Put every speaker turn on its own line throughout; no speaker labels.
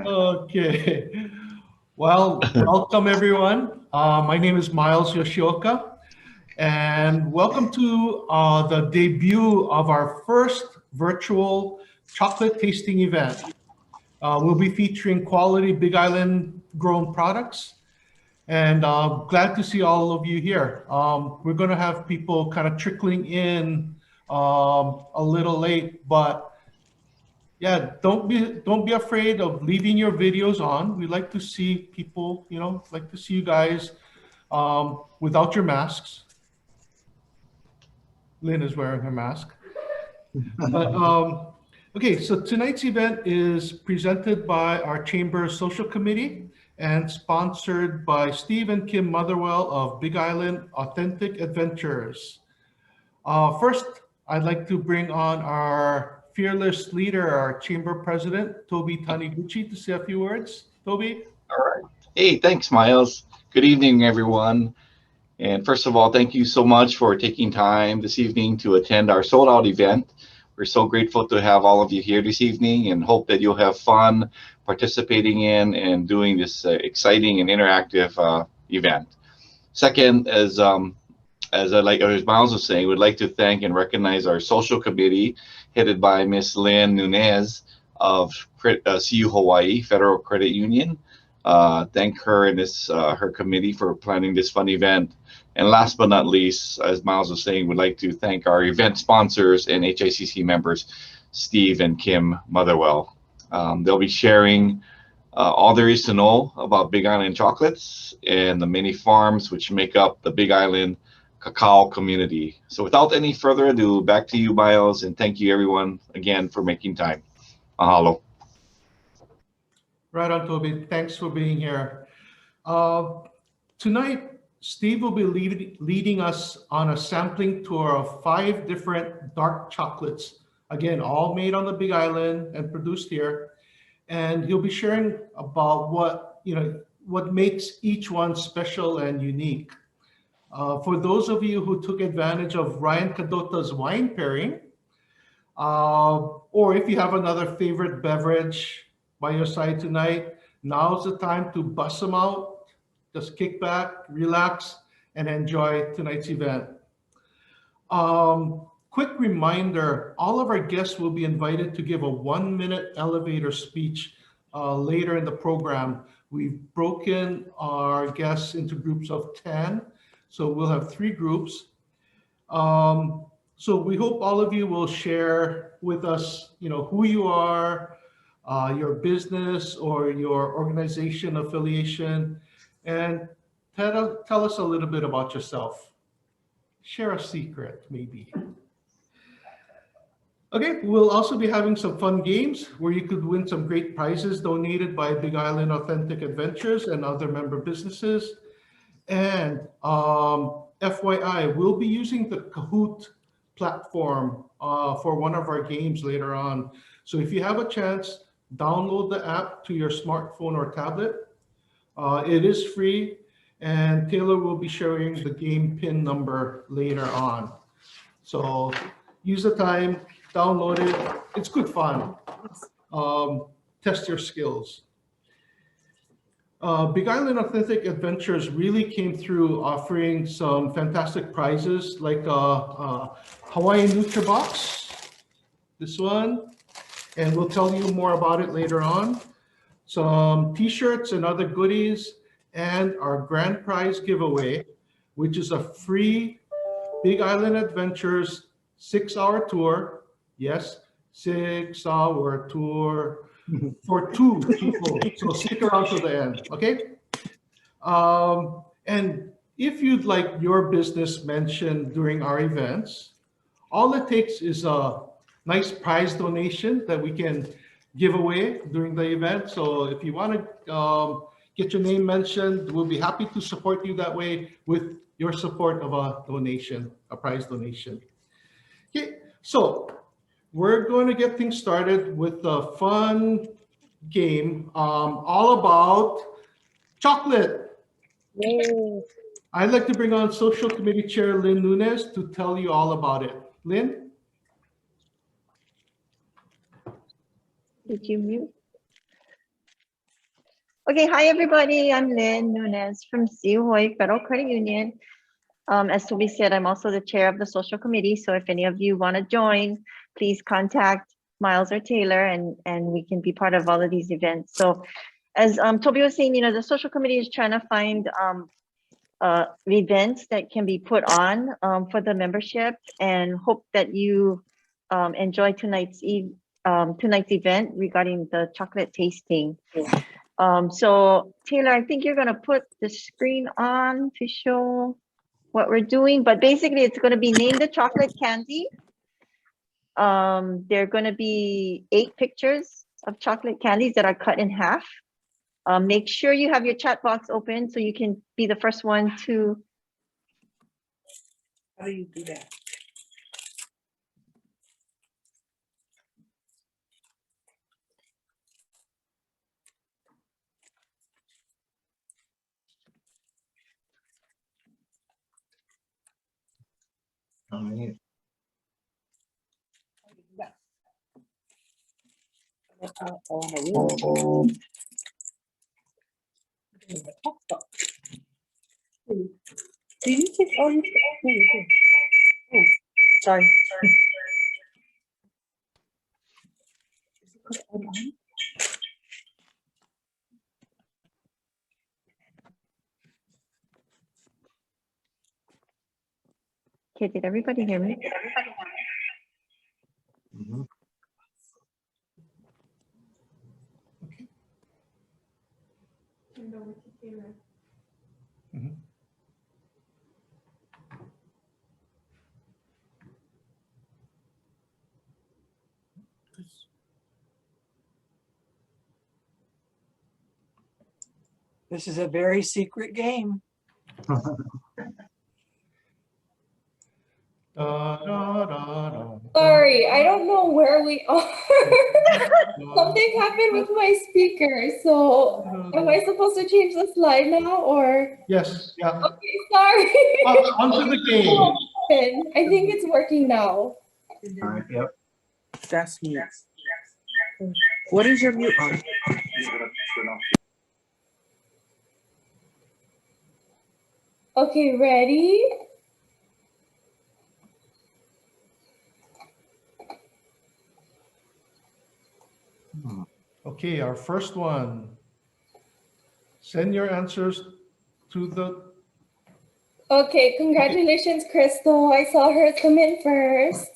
Okay. Well, welcome everyone. My name is Miles Yoshioka, and welcome to the debut of our first virtual chocolate tasting event. We'll be featuring quality Big Island grown products, and glad to see all of you here. We're going to have people kind of trickling in a little late, but yeah, don't be afraid of leaving your videos on. We like to see people, like to see you guys without your masks. Lynn is wearing her mask. But okay, so tonight's event is presented by our Chamber Social Committee and sponsored by Steve and Kim Motherwell of Big Island Authentic Adventures. First, I'd like to bring on our fearless leader, our chamber president, Toby Taniguchi, to say a few words. Toby?
All right. Hey, thanks, Miles. Good evening, everyone. And first of all, thank you so much for taking time this evening to attend our sold out event. We're so grateful to have all of you here this evening and hope that you'll have fun participating in and doing this exciting and interactive event. Second, as Miles was saying, we'd like to thank and recognize our social committee headed by Miss Lynn Nunez of CU Hawaii Federal Credit Union. Thank her and her committee for planning this fun event. And last but not least, as Miles was saying, we'd like to thank our event sponsors and HICC members, Steve and Kim Motherwell. They'll be sharing all there is to know about Big Island chocolates and the many farms which make up the Big Island cacao community. So without any further ado, back to you, Miles, and thank you everyone again for making time. Mahalo.
Right on, Toby. Thanks for being here. Tonight, Steve will be leading us on a sampling tour of 5 different dark chocolates. Again, all made on the Big Island and produced here. And he'll be sharing about what makes each one special and unique. For those of you who took advantage of Ryan Cadota's wine pairing, or if you have another favorite beverage by your side tonight, now's the time to bust them out. Just kick back, relax, and enjoy tonight's event. Quick reminder, all of our guests will be invited to give a 1-minute elevator speech later in the program. We've broken our guests into groups of 10, so we'll have 3 groups. So we hope all of you will share with us, who you are, your business or your organization affiliation, and tell us a little bit about yourself. Share a secret, maybe. Okay, we'll also be having some fun games where you could win some great prizes donated by Big Island Authentic Adventures and other member businesses. And FYI, we'll be using the Kahoot platform for one of our games later on. So if you have a chance, download the app to your smartphone or tablet. It is free, and Taylor will be sharing the game PIN number later on. So use the time, download it. It's good fun. Test your skills. Big Island Authentic Adventures really came through offering some fantastic prizes like Hawaiian NutriBox, this one, and we'll tell you more about it later on. Some t-shirts and other goodies, and our grand prize giveaway, which is a free Big Island Adventures 6-hour tour. Yes, 6-hour tour for 2 people. So stick around to the end, okay? And if you'd like your business mentioned during our events, all it takes is a nice prize donation that we can give away during the event. So if you want to get your name mentioned, we'll be happy to support you that way with your support of a donation, a prize donation. Okay, so we're going to get things started with a fun game all about chocolate.
Yay.
I'd like to bring on Social Committee Chair Lynn Nunez to tell you all about it. Lynn?
Did you mute? Okay, hi everybody. I'm Lynn Nunes from Seahoy Federal Credit Union. As Toby said, I'm also the chair of the social committee. So if any of you want to join, please contact Miles or Taylor and we can be part of all of these events. So as Toby was saying, the social committee is trying to find events that can be put on for the membership and hope that you enjoy tonight's event regarding the chocolate tasting. So Taylor, I think you're gonna put the screen on to show what we're doing, but basically it's gonna be name the chocolate candy. There are gonna be 8 pictures of chocolate candies that are cut in half. Make sure you have your chat box open so you can be the first one to.
How do you do that? Did you take all your Oh, sorry.
Okay, did everybody hear me?
Mhm.
This is a very secret game.
Sorry, I don't know where we are. Something happened with my speaker. So am I supposed to change the slide now or?
Yes, yeah.
Okay, sorry.
Onto the game.
I think it's working now.
Yep.
That's me. What is your mute on?
Okay, ready?
Okay, our first one. Send your answers to the.
Okay, congratulations, Crystal. I saw her come in first.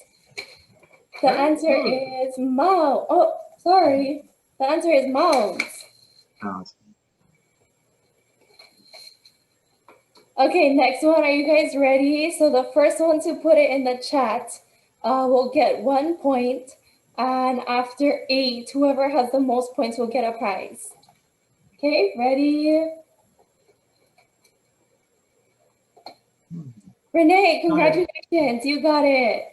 The
Very
answer
good.
is mouse. Oh, sorry. The answer is mouse. Okay, next one. Are you guys ready? So the first one to put it in the chat will get 1 point. And after 8, whoever has the most points will get a prize. Okay, ready? Renee, congratulations. You got it.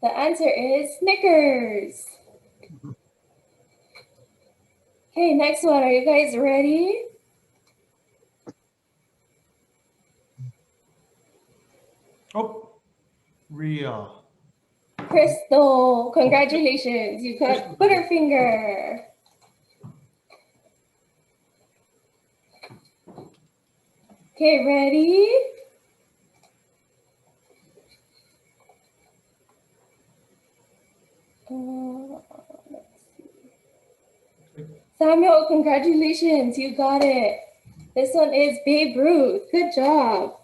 The answer is Snickers. Okay, next one. Are you guys ready?
Oh, Ria.
Crystal, congratulations. You got Butterfinger. Okay, ready? Let's see. Samuel, congratulations. You got it. This one is Babe Ruth. Good job.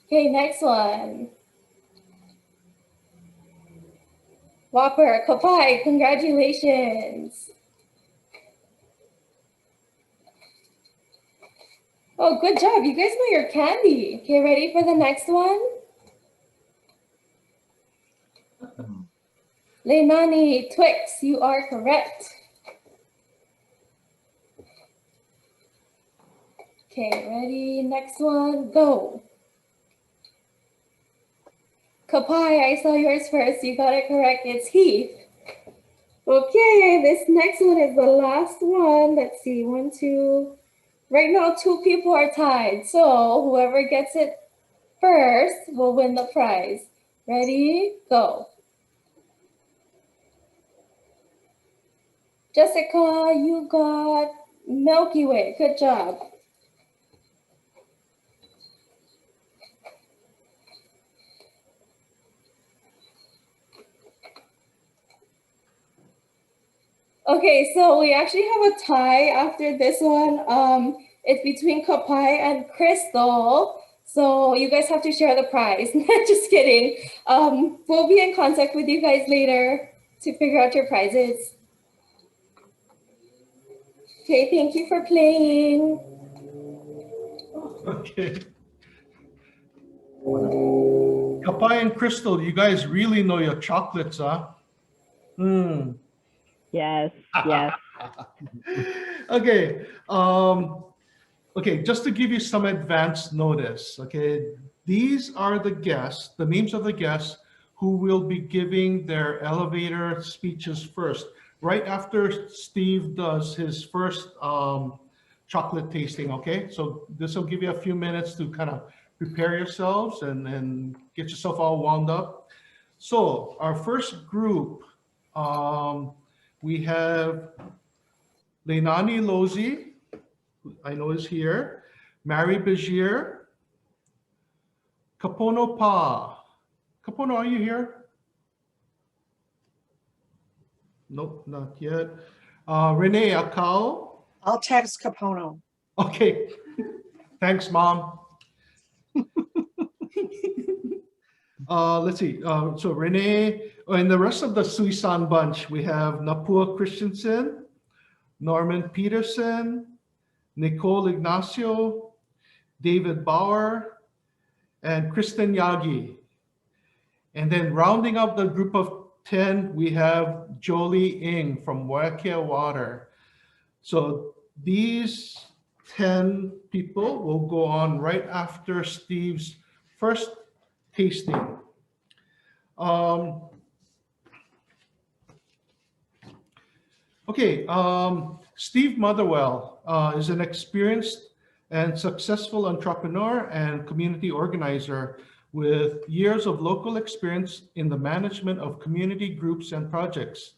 Okay, next one. Whopper, Kapai, congratulations. Oh, good job. You guys know your candy. Okay, ready for the next one? Leilani, Twix, you are correct. Okay, ready? Next one, go. Kapai, I saw yours first. You got it correct. It's Heath. Okay, this next one is the last one. Let's see, 1, 2. Right now, 2 people are tied. So whoever gets it first will win the prize. Ready? Go. Jessica, you got Milky Way. Good job. Okay, so we actually have a tie after this one. It's between Kapai and Crystal. So you guys have to share the prize. Just kidding. We'll be in contact with you guys later to figure out your prizes. Okay, thank you for playing.
Okay. Kapai and Crystal, you guys really know your chocolates, huh? Hmm.
Yes, yes.
Okay. Okay, just to give you some advance notice, okay, these are the guests, the names of the guests who will be giving their elevator speeches first, right after Steve does his first chocolate tasting, okay? So this will give you a few minutes to kind of prepare yourselves and get yourself all wound up. So our first group, we have Leinani Lozi, who I know is here, Mary Bajir, Kapono Pa. Kapono, are you here? Nope, not yet. Renee Akao.
I'll text Capono.
Okay, thanks, Mom. Let's see. So Renee, and the rest of the Suisan bunch, we have Napua Christensen, Norman Peterson, Nicole Ignacio, David Bauer, and Kristen Yagi. And then rounding up the group of 10, we have Jolie Ng from Waiakea Water. So these 10 people will go on right after Steve's first tasting. Okay, Steve Motherwell is an experienced and successful entrepreneur and community organizer with years of local experience in the management of community groups and projects.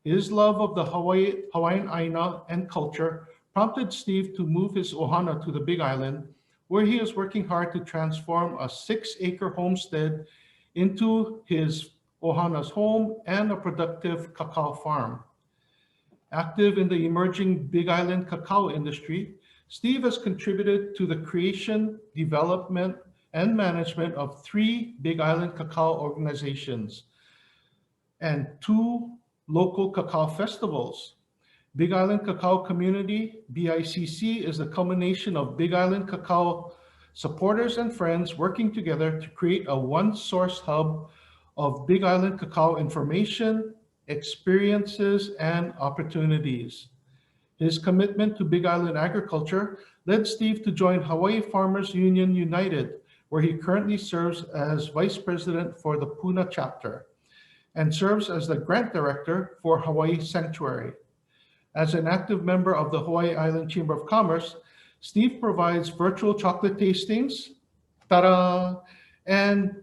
His love of the Hawaiian Aina and culture prompted Steve to move his ohana to the Big Island, where he is working hard to transform a 6-acre homestead into his ohana's home and a productive cacao farm. Active in the emerging Big Island cacao industry, Steve has contributed to the creation, development, and management of 3 Big Island cacao organizations and 2 local cacao festivals. Big Island Cacao Community, BICC, is the culmination of Big Island cacao supporters and friends working together to create a one-source hub of Big Island cacao information, experiences, and opportunities. His commitment to Big Island agriculture led Steve to join Hawaii Farmers Union United, where he currently serves as Vice President for the Puna chapter and serves as the Grant Director for Hawaii Sanctuary. As an active member of the Hawaii Island Chamber of Commerce, Steve provides virtual chocolate tastings, ta-da, and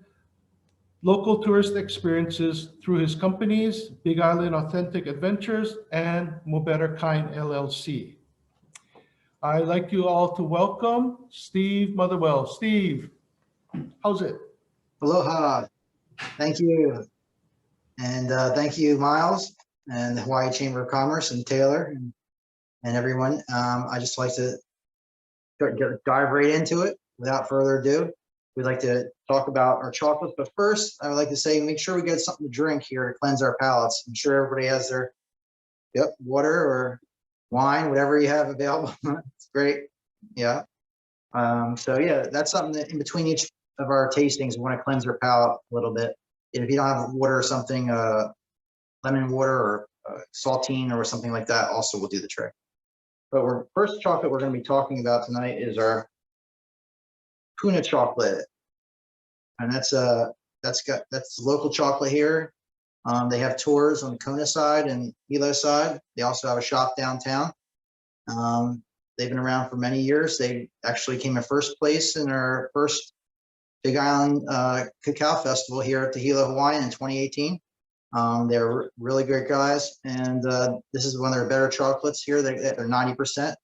local tourist experiences through his companies, Big Island Authentic Adventures and Mo Better Kind LLC. I'd like you all to welcome Steve Motherwell. Steve, how's it?
Aloha. Thank you. And thank you, Miles, and the Hawaii Chamber of Commerce, and Taylor, and everyone. I just like to dive right into it without further ado. We'd like to talk about our chocolates, but first, I would like to say, make sure we get something to drink here to cleanse our palates. I'm sure everybody has their, water or wine, whatever you have available. It's great. Yeah. So yeah, that's something that in between each of our tastings, we want to cleanse our palate a little bit. If you don't have water or something, lemon water or saltine or something like that also will do the trick. But first chocolate we're going to be talking about tonight is our Puna chocolate, and that's local chocolate here. They have tours on the Kona side and Hilo side. They also have a shop downtown. They've been around for many years. They actually came in first place in our first Big Island Cacao Festival here at the Hilo Hawaiian in 2018. They're really great guys, and this is one of their better chocolates here. They're 90%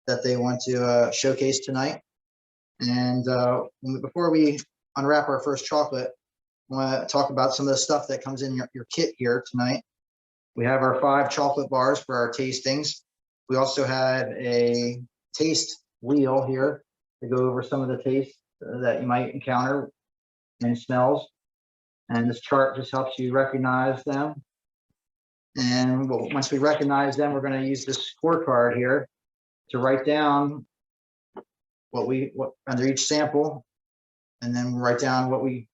that they want to showcase tonight. And before we unwrap our first chocolate, I want to talk about some of the stuff that comes in your kit here tonight. We have our 5 chocolate bars for our tastings. We also have a taste wheel here to go over some of the tastes that you might encounter and smells. And this chart just helps you recognize them. And once we recognize them, we're going to use this scorecard here to write down what under each sample, and then write down what we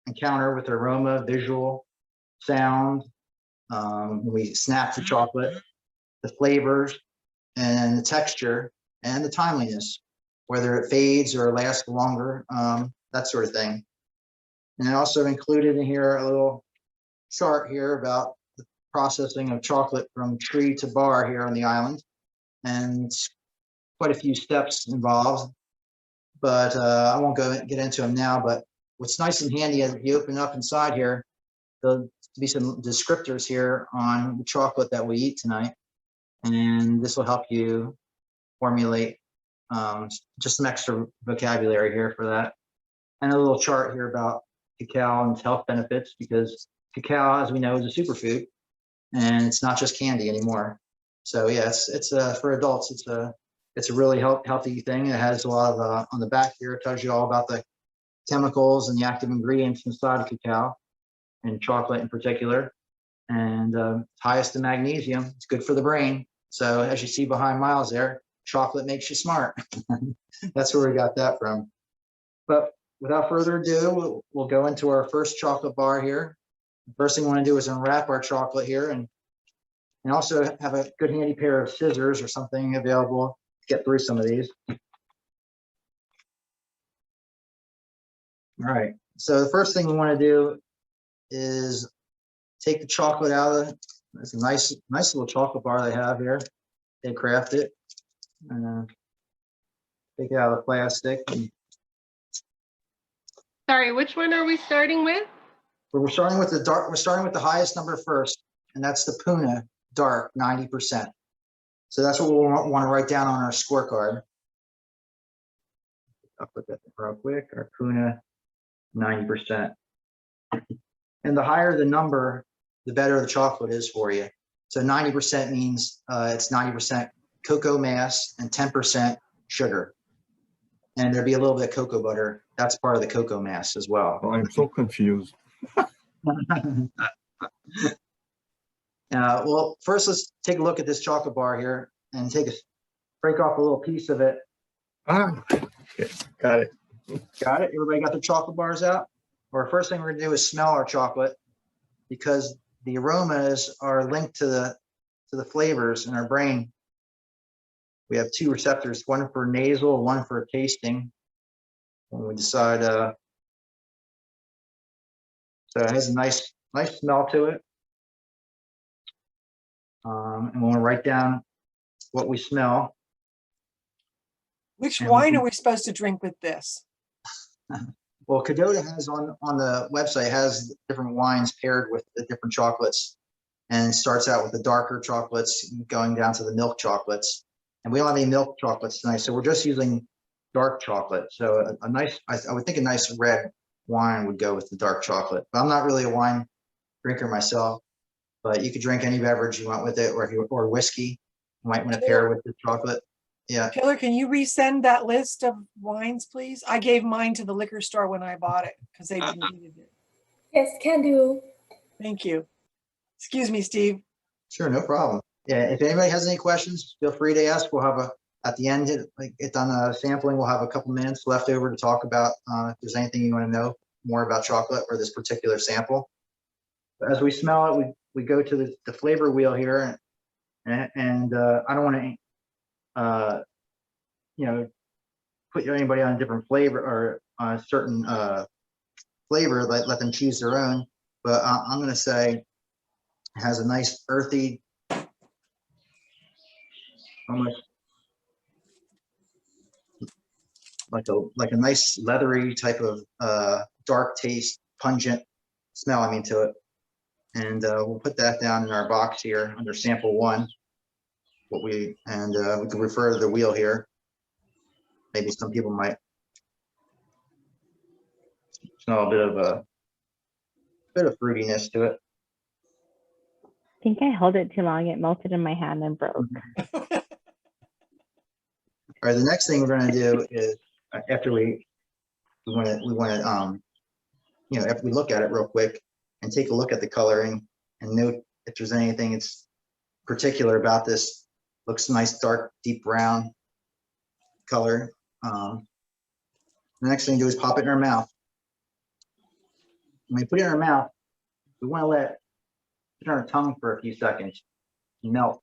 encounter with aroma, visual, sound, when we snap the chocolate, the flavors, and the texture, and the timeliness, whether it fades or lasts longer, that sort of thing. And I also included in here a little chart here about the processing of chocolate from tree to bar here on the island. And quite a few steps involved, but I won't get into them now. But what's nice and handy is if you open up inside here, there'll be some descriptors here on the chocolate that we eat tonight. And this will help you formulate just some extra vocabulary here for that. And a little chart here about cacao and its health benefits, because cacao, as we know, is a superfood, and it's not just candy anymore. So yeah, it's for adults. It's a really healthy thing. It has a lot of on the back here. It tells you all about the chemicals and the active ingredients inside of cacao and chocolate in particular. And highest in magnesium. It's good for the brain. So as you see behind Miles there, chocolate makes you smart. That's where we got that from. But without further ado, we'll go into our first chocolate bar here. The first thing we want to do is unwrap our chocolate here, and also have a good handy pair of scissors or something available to get through some of these. All right, so the first thing we want to do is take the chocolate out of it. It's a nice little chocolate bar they have here. They craft it. And take it out of the plastic.
Sorry, which one are we starting with?
We're starting with the dark. We're starting with the highest number first, and that's the Puna Dark, 90%. So that's what we'll want to write down on our scorecard. I'll put that real quick. Our Puna, 90%. And the higher the number, the better the chocolate is for you. So 90% means it's 90% cocoa mass and 10% sugar. And there'd be a little bit of cocoa butter. That's part of the cocoa mass as well.
Oh, I'm so confused.
Well, first let's take a look at this chocolate bar here and break off a little piece of it.
Okay, got it.
Got it? Everybody got their chocolate bars out? Or first thing we're gonna do is smell our chocolate, because the aromas are linked to the flavors in our brain. We have 2 receptors, one for nasal, one for tasting. When we decide, so it has a nice smell to it. And we'll write down what we smell.
Which
And
wine are we supposed to drink with this?
Well, Cadota has on the website has different wines paired with the different chocolates, and starts out with the darker chocolates going down to the milk chocolates. And we don't have any milk chocolates tonight, so we're just using dark chocolate. So a nice, I would think a nice red wine would go with the dark chocolate. But I'm not really a wine drinker myself, but you could drink any beverage you want with it, or whiskey. You might want to pair with the chocolate. Yeah.
Killer, can you resend that list of wines, please? I gave mine to the liquor store when I bought it because they needed it.
Yes, can do.
Thank you. Excuse me, Steve.
Sure, no problem. Yeah, if anybody has any questions, feel free to ask. We'll have at the end, it's on sampling, we'll have a couple minutes left over to talk about if there's anything you want to know more about chocolate or this particular sample. But as we smell it, we go to the flavor wheel here, and I don't want to, put anybody on a different flavor or on a certain flavor, let them choose their own. But I'm going to say it has a nice earthy, almost like a nice leathery type of dark taste, pungent smell, to it. And we'll put that down in our box here under sample 1. We can refer to the wheel here. Maybe some people might smell a bit of fruitiness to it.
I think I held it too long. It melted in my hand and broke.
All right, the next thing we're going to do is after we want to you know, after we look at it real quick and take a look at the coloring and note if there's anything that's particular about this. Looks nice, dark, deep brown color. The next thing to do is pop it in our mouth. When we put it in our mouth, we want to let it put it on our tongue for a few seconds, melt,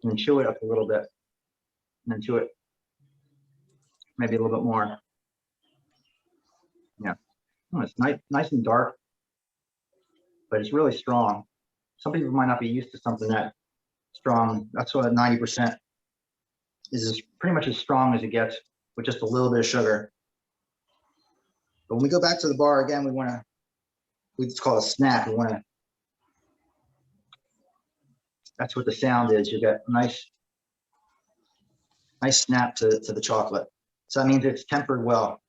and then chew it up a little bit, and then chew it maybe a little bit more. Yeah, oh, it's nice and dark, but it's really strong. Some people might not be used to something that strong. That's what 90% is pretty much as strong as it gets with just a little bit of sugar. But when we go back to the bar again, it's called a snap. That's what the sound is. You get nice snap to the chocolate. So that means it's tempered well.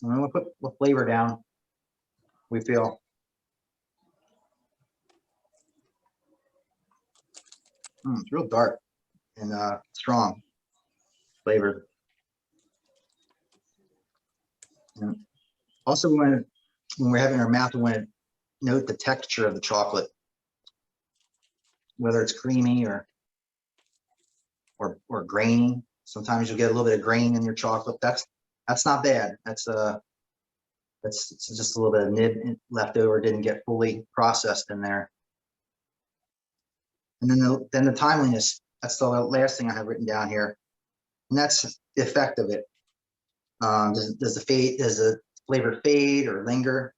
And then we'll put the flavor down. We feel. It's real dark and strong flavored. And also, when we're having our mouth, we want to note the texture of the chocolate, whether it's creamy or grainy. Sometimes you'll get a little bit of grain in your chocolate. That's not bad. That's just a little bit of nib left over, didn't get fully processed in there. And then the timeliness. That's the last thing I have written down here, and that's the effect of it. Does the flavor fade or linger?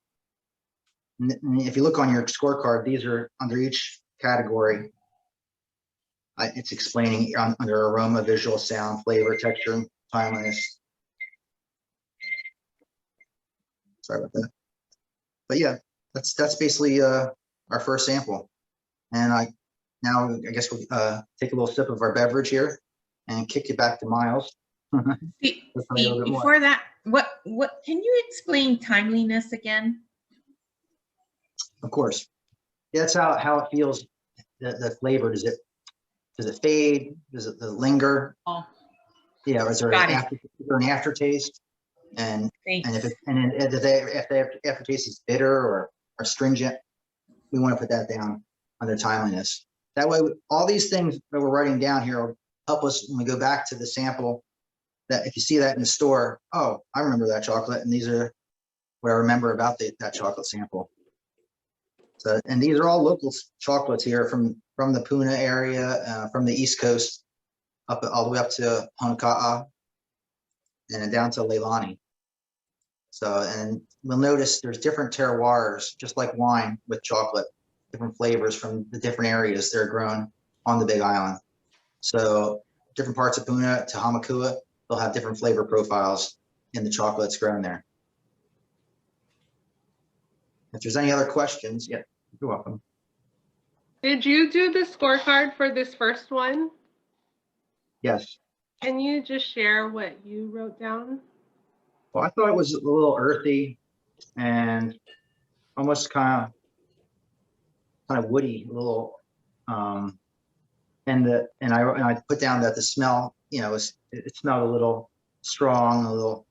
And if you look on your scorecard, these are under each category. It's explaining under aroma, visual, sound, flavor, texture, and timeliness. Sorry about that. But yeah, that's basically our first sample. And now I guess we'll take a little sip of our beverage here and kick it back to Miles.
Before that, what can you explain timeliness again?
Of course. Yeah, that's how it feels. The flavor, does it fade? Does it linger?
Oh,
yeah. Is there an aftertaste? And if the aftertaste is bitter or stringent, we want to put that down under timeliness. That way, all these things that we're writing down here will help us when we go back to the sample. That if you see that in the store, oh, I remember that chocolate, and these are what I remember about that chocolate sample. So, and these are all local chocolates here from the Puna area, from the East Coast, all the way up to Honka'a, and then down to Leilani. So, and we'll notice there's different terroirs, just like wine with chocolate, different flavors from the different areas that are grown on the Big Island. So different parts of Puna to Hamakua, they'll have different flavor profiles in the chocolates grown there. If there's any other questions, yeah, you're welcome.
Did you do the scorecard for this first one?
Yes.
Can you just share what you wrote down?
Well, I thought it was a little earthy and almost kind of woody, a little. And I put down that the smell, it smelled a little strong, a little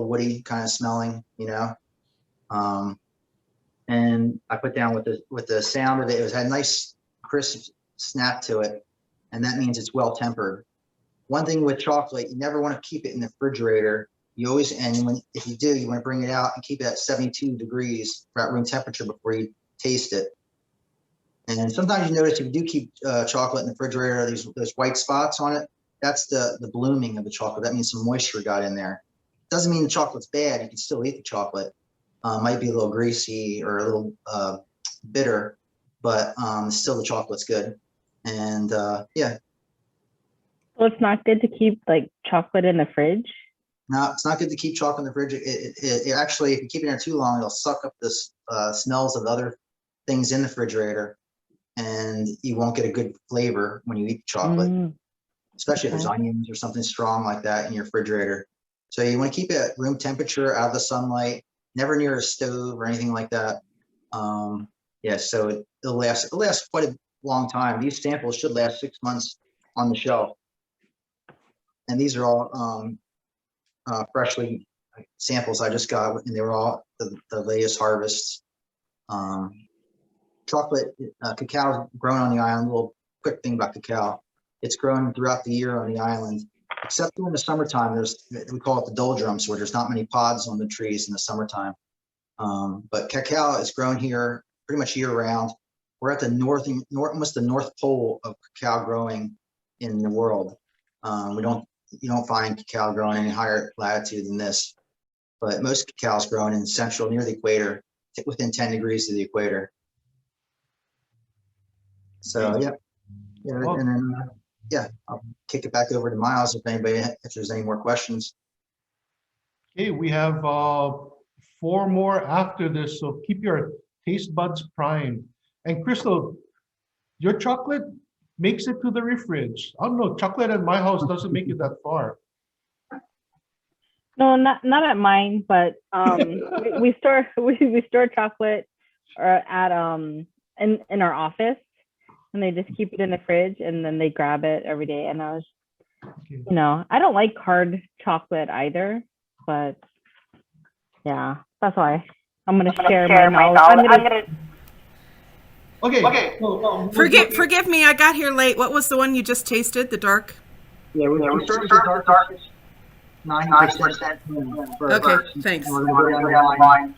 woody kind of smelling, and I put down with the sound of it, had a nice crisp snap to it, and that means it's well tempered. One thing with chocolate, you never want to keep it in the refrigerator. You always, if you do, you want to bring it out and keep it at 72 degrees at room temperature before you taste it. And sometimes you notice if you do keep chocolate in the refrigerator, those white spots on it, that's the blooming of the chocolate. That means some moisture got in there. Doesn't mean the chocolate's bad. You can still eat the chocolate. Might be a little greasy or a little bitter, but still the chocolate's good. And yeah.
So it's not good to keep like chocolate in the fridge?
No, it's not good to keep chocolate in the fridge. It actually, if you keep it in there too long, it'll suck up the smells of the other things in the refrigerator, and you won't get a good flavor when you eat the chocolate, especially if there's
Okay.
onions or something strong like that in your refrigerator. So you want to keep it at room temperature, out of the sunlight, never near a stove or anything like that. Yeah, so it'll last quite a long time. These samples should last 6 months on the shelf. And these are all freshly samples I just got, and they were all the latest harvests. Chocolate, cacao is grown on the island. A little quick thing about cacao. It's grown throughout the year on the island, except during the summertime. We call it the doldrums, where there's not many pods on the trees in the summertime. But cacao is grown here pretty much year round. We're at the almost the North Pole of cacao growing in the world. You don't find cacao growing any higher latitude than this, but most cacao is grown in central, near the equator, within 10 degrees of the equator. So yeah, and then I'll kick it back over to Miles if there's any more questions.
Okay, we have 4 more after this, so keep your taste buds primed. And Crystal, your chocolate makes it to the fridge. I don't know, chocolate at my house doesn't make it that far.
No, not at mine, but we store chocolate at in our office, and they just keep it in the fridge, and then they grab it every day. And I was,
Okay.
I don't like hard chocolate either, but yeah, that's why I'm gonna share my knowledge.
Okay.
Forgive me, I got here late. What was the one you just tasted? The dark?
Yeah, we start with the darkest 90%.
Okay, thanks.
We're going to go down the line.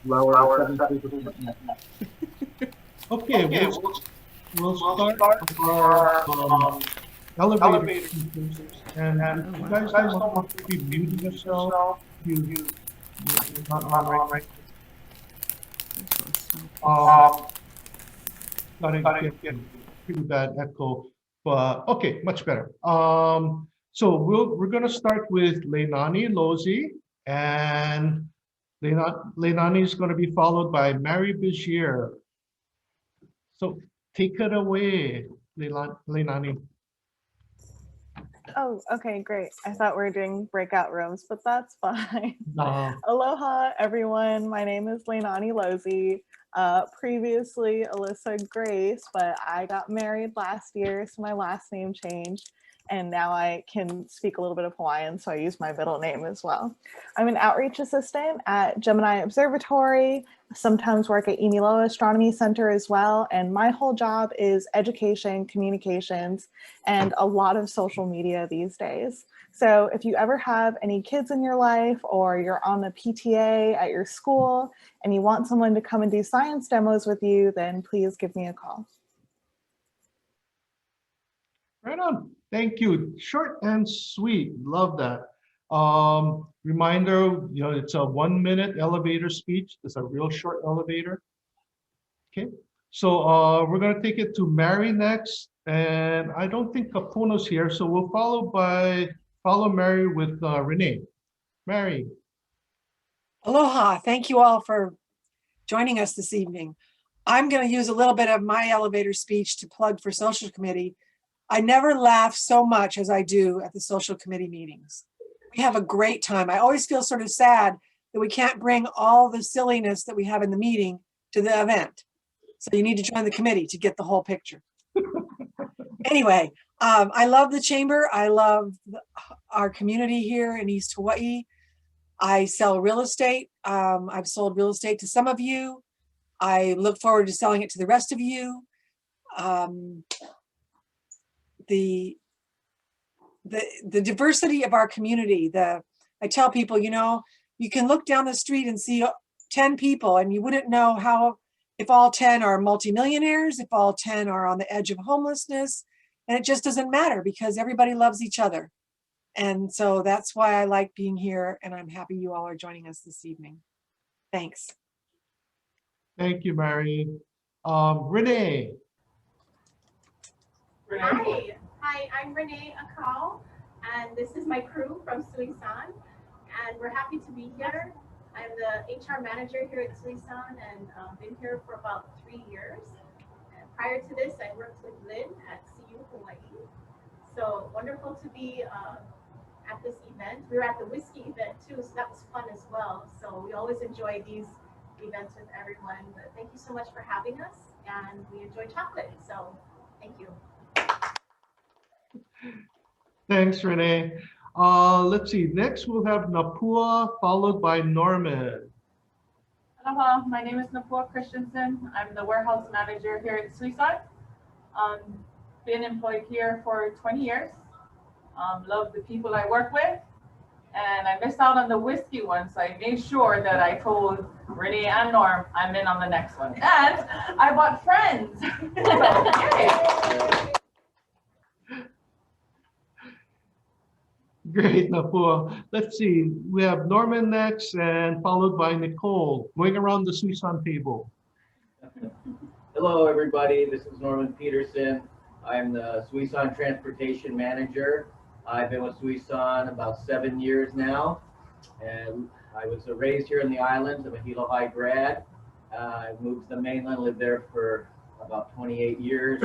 Lower 73%.
Okay, we'll start our elevator systems. And you guys don't want to be muting yourself. You're not on right. Got a pretty bad echo, but okay, much better. So we're gonna start with Leilani Lozi, and Leilani is gonna be followed by Mary Bashir. So take it away, Leilani.
Oh, okay, great. I thought we were doing breakout rooms, but that's fine.
No.
Aloha, everyone. My name is Leilani Lozi. Previously Alyssa Grace, but I got married last year, so my last name changed. And now I can speak a little bit of Hawaiian, so I use my middle name as well. I'm an outreach assistant at Gemini Observatory, sometimes work at Iniloa Astronomy Center as well. And my whole job is education, communications, and a lot of social media these days. So if you ever have any kids in your life, or you're on the PTA at your school and you want someone to come and do science demos with you, then please give me a call.
Right on. Thank you. Short and sweet. Love that. Reminder, it's a 1-minute elevator speech. It's a real short elevator. Okay. So we're going to take it to Mary next. And I don't think Kapuno's here. So we'll follow Mary with Renee. Mary.
Aloha. Thank you all for joining us this evening. I'm going to use a little bit of my elevator speech to plug for social committee. I never laugh so much as I do at the social committee meetings. We have a great time. I always feel sort of sad that we can't bring all the silliness that we have in the meeting to the event. So you need to join the committee to get the whole picture. Anyway, I love the chamber. I love our community here in East Hawaii. I sell real estate. I've sold real estate to some of you. I look forward to selling it to the rest of you. The diversity of our community. I tell people, you can look down the street and see 10 people and you wouldn't know if all 10 are multimillionaires, if all 10 are on the edge of homelessness, and it just doesn't matter because everybody loves each other. And so that's why I like being here, and I'm happy you all are joining us this evening. Thanks.
Thank you, Mary. Renee.
Hi. Hi, I'm Renee Akal, and this is my crew from Suisan, and we're happy to be here. I'm the HR manager here at Suisan and been here for about 3 years. And prior to this, I worked with Lynn at CU Hawaii. So wonderful to be at this event. We were at the whiskey event too, so that was fun as well. So we always enjoy these events with everyone. But thank you so much for having us, and we enjoy chocolate. So thank you.
Thanks, Renee. Let's see, next we'll have Napua, followed by Norman.
Aloha, my name is Napua Christensen. I'm the warehouse manager here at Suisan. Been employed here for 20 years. Love the people I work with. And I missed out on the whiskey one, so I made sure that I told Renee and Norm I'm in on the next one. And I bought friends. So, yay.
Great, Napua. Let's see, we have Norman next and followed by Nicole, going around the Suisan table.
Hello, everybody. This is Norman Peterson. I'm the Suisan Transportation Manager. I've been with Suisan about 7 years now, and I was raised here in the islands. I'm a Hilo High grad. I moved to the mainland, lived there for about 28 years,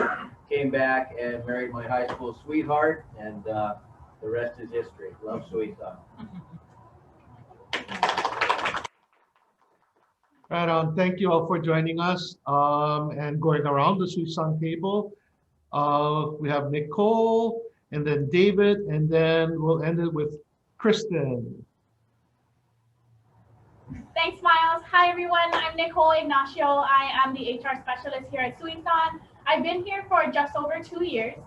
came back and married my high school sweetheart, and the rest is history. Love Suisan.
Right on. Thank you all for joining us and going around the Suisan table. We have Nicole and then David, and then we'll end it with Kristen.
Thanks, Miles. Hi, everyone. I'm Nicole Ignacio. I am the HR specialist here at Suisan. I've been here for just over 2 years.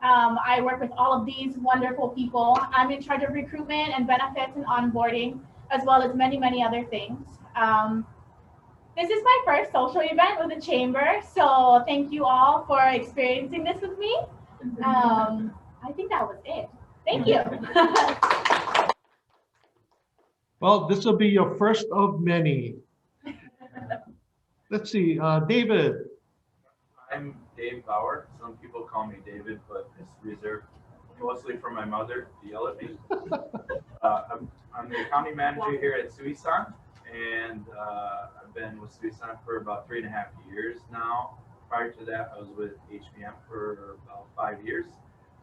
I work with all of these wonderful people. I'm in charge of recruitment and benefits and onboarding, as well as many, many other things. This is my first social event with the Chamber, so thank you all for experiencing this with me. I think that was it. Thank you.
Well, this will be your first of many. Let's see, David.
I'm Dave Bauer. Some people call me David, but it's reserved mostly for my mother to yell at me. I'm the accounting manager here at Suisan, and I've been with Suisan for about 3.5 years now. Prior to that, I was with HPM for about 5 years.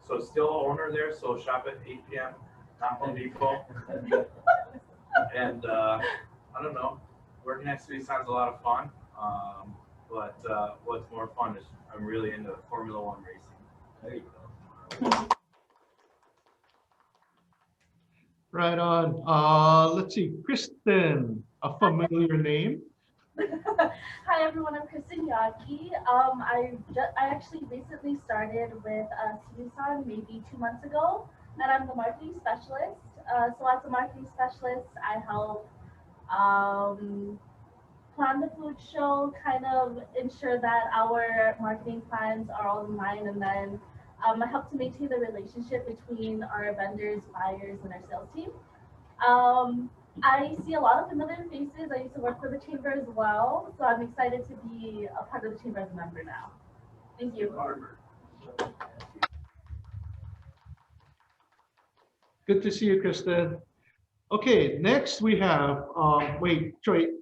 So still owner there, so shop at HPM, not Home Depot. And I don't know, working at Suisan is a lot of fun. But what's more fun is I'm really into Formula One racing. There you go.
Right on. Let's see, Kristen, a familiar name.
Hi everyone, I'm Kristen Yaki. I actually recently started with Suisan maybe 2 months ago, and I'm the marketing specialist. So as a marketing specialist, I help plan the food show, kind of ensure that our marketing plans are all in line, and then I help to maintain the relationship between our vendors, buyers, and our sales team. I see a lot of familiar faces. I used to work for the Chamber as well, so I'm excited to be a part of the Chamber as a member now. Thank you.
Good to see you, Kristen. Okay, next we have, wait, Troy.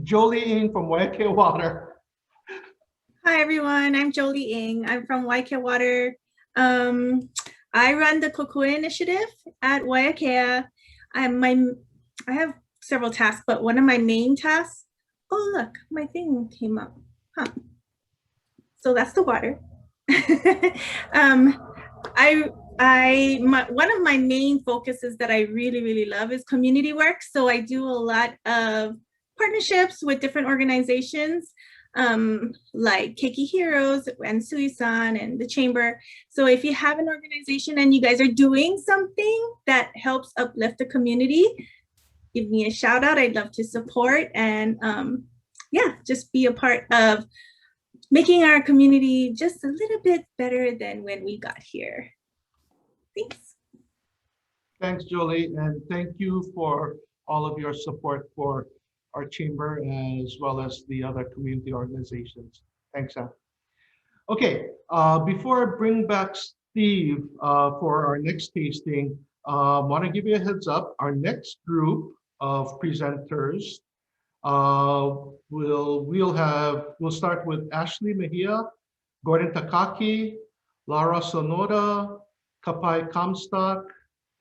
Jolie Ng from Waiakea Water.
Hi, everyone. I'm Jolie Ng. I'm from Waiakea Water. I run the Kokua initiative at Waiakea. I have several tasks, but one of my main tasks, oh, look, my thing came up. Huh. So that's the water. One of my main focuses that I really, really love is community work. So I do a lot of partnerships with different organizations like Keiki Heroes and Suisan and the Chamber. So if you have an organization and you guys are doing something that helps uplift the community, give me a shout out. I'd love to support and yeah, just be a part of making our community just a little bit better than when we got here. Thanks.
Thanks, Jolie, and thank you for all of your support for our chamber as well as the other community organizations. Thanks, Sam. Okay, before I bring back Steve for our next tasting, want to give you a heads up. Our next group of presenters we'll start with Ashley Mejia, Gordon Takaki, Lara Sonoda, Kapai Comstock,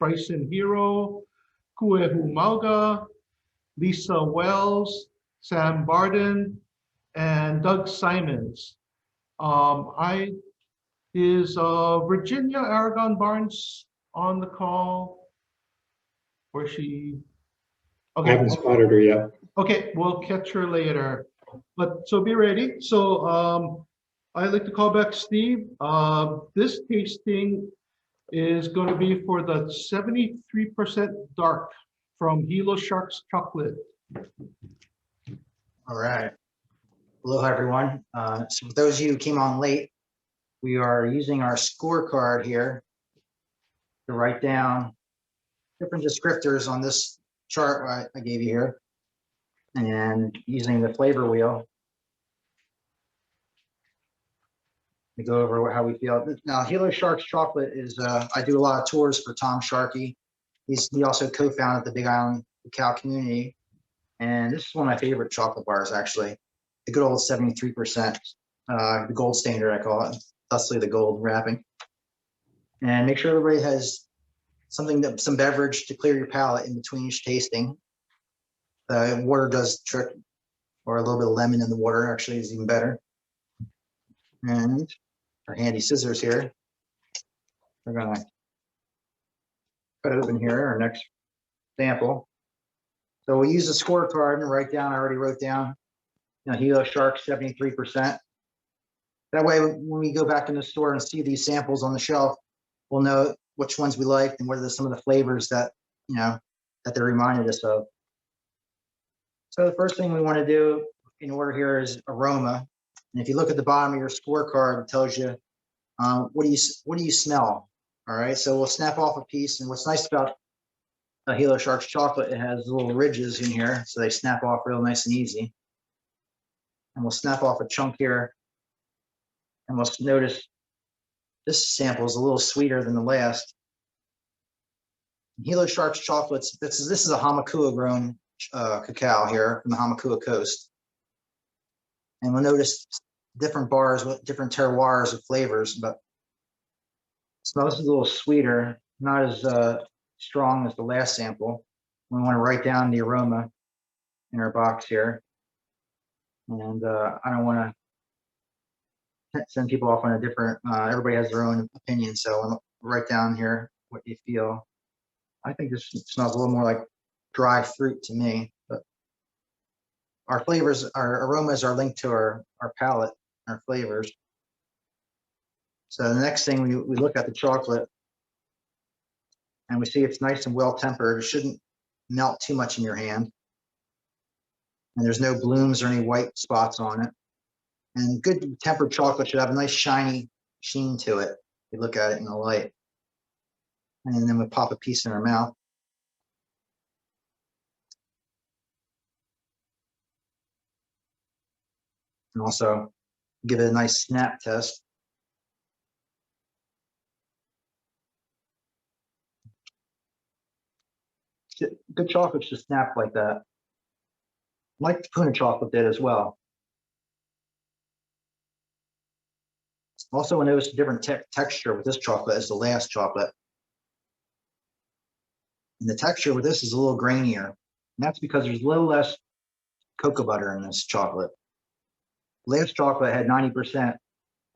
Bryson Hero, Kuehu Mauga, Lisa Wells, Sam Barden, and Doug Simons. Is Virginia Aragon Barnes on the call? Or she? Okay.
I haven't spotted her yet.
Okay, we'll catch her later. But so be ready. So I'd like to call back Steve. This tasting is going to be for the 73% dark from Hilo Sharks Chocolate.
All right. Aloha, everyone. So for those of you who came on late, we are using our scorecard here to write down different descriptors on this chart I gave you here, and using the flavor wheel to go over how we feel. Now, Hilo Sharks Chocolate is, I do a lot of tours for Tom Sharkey. He also co-founded the Big Island Cacao community. And this is one of my favorite chocolate bars, actually. The good old 73%, the gold standard, I call it, thusly the gold wrapping. And make sure everybody has something, some beverage to clear your palate in between each tasting. Water does the trick, or a little bit of lemon in the water actually is even better. And our handy scissors here. We're gonna cut open here our next sample. So we'll use the scorecard and write down, I already wrote down, Hilo Shark 73%. That way, when we go back in the store and see these samples on the shelf, we'll know which ones we liked and what are some of the flavors that, that they reminded us of. So the first thing we want to do in order here is aroma. And if you look at the bottom of your scorecard, it tells you what do you smell. All right, so we'll snap off a piece. And what's nice about Hilo Sharks chocolate, it has little ridges in here, so they snap off real nice and easy. And we'll snap off a chunk here, and we'll notice this sample is a little sweeter than the last. Hilo Sharks chocolates. This is a Hamakua grown cacao here from the Hamakua coast, and we'll notice different bars with different terroirs of flavors. But so this is a little sweeter, not as strong as the last sample. We want to write down the aroma in our box here, and I don't want to send people off on a different. Everybody has their own opinion, so I'll write down here what you feel. I think this smells a little more like dry fruit to me, but our flavors, our aromas are linked to our palate, our flavors. So the next thing we look at the chocolate, and we see it's nice and well tempered. It shouldn't melt too much in your hand. And there's no blooms or any white spots on it. And good tempered chocolate should have a nice shiny sheen to it. You look at it in the light. And then we pop a piece in our mouth. And also give it a nice snap test. Good chocolate should snap like that, like the Puna chocolate did as well. Also, I noticed a different texture with this chocolate as the last chocolate. And the texture with this is a little grainier. And that's because there's a little less cocoa butter in this chocolate. Last chocolate had 90%,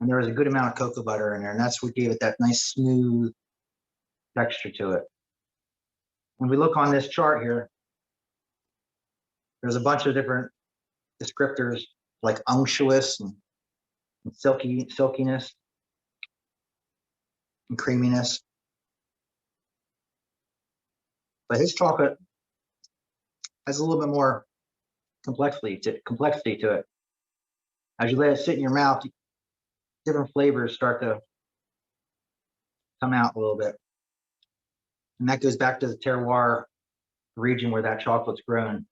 and there was a good amount of cocoa butter in there, and that's what gave it that nice smooth texture to it. When we look on this chart here, there's a bunch of different descriptors like unctuous and silkiness and creaminess. But his chocolate has a little bit more complexity to it. As you let it sit in your mouth, different flavors start to come out a little bit. And that goes back to the terroir region where that chocolate's grown.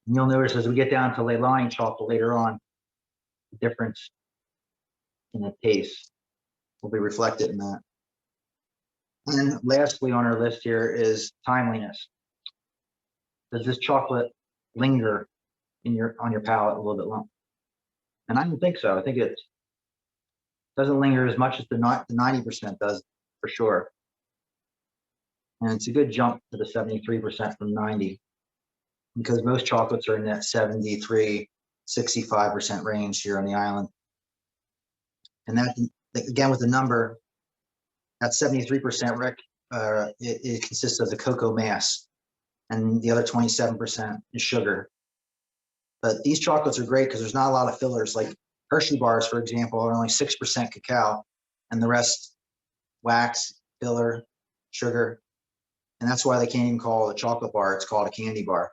And you'll notice as we get down to Leilani chocolate later on, the difference and the taste will be reflected in that. And then lastly on our list here is timeliness. Does this chocolate linger on your palate a little bit long? And I don't think so. I think it doesn't linger as much as the 90% does, for sure. And it's a good jump to the 73% from 90, because most chocolates are in that 73, 65% range here on the island. And that, again, with the number, that 73%, it consists of the cocoa mass, and the other 27% is sugar. But these chocolates are great because there's not a lot of fillers. Like Hershey bars, for example, are only 6% cacao, and the rest wax, filler, sugar. And that's why they can't even call it a chocolate bar. It's called a candy bar.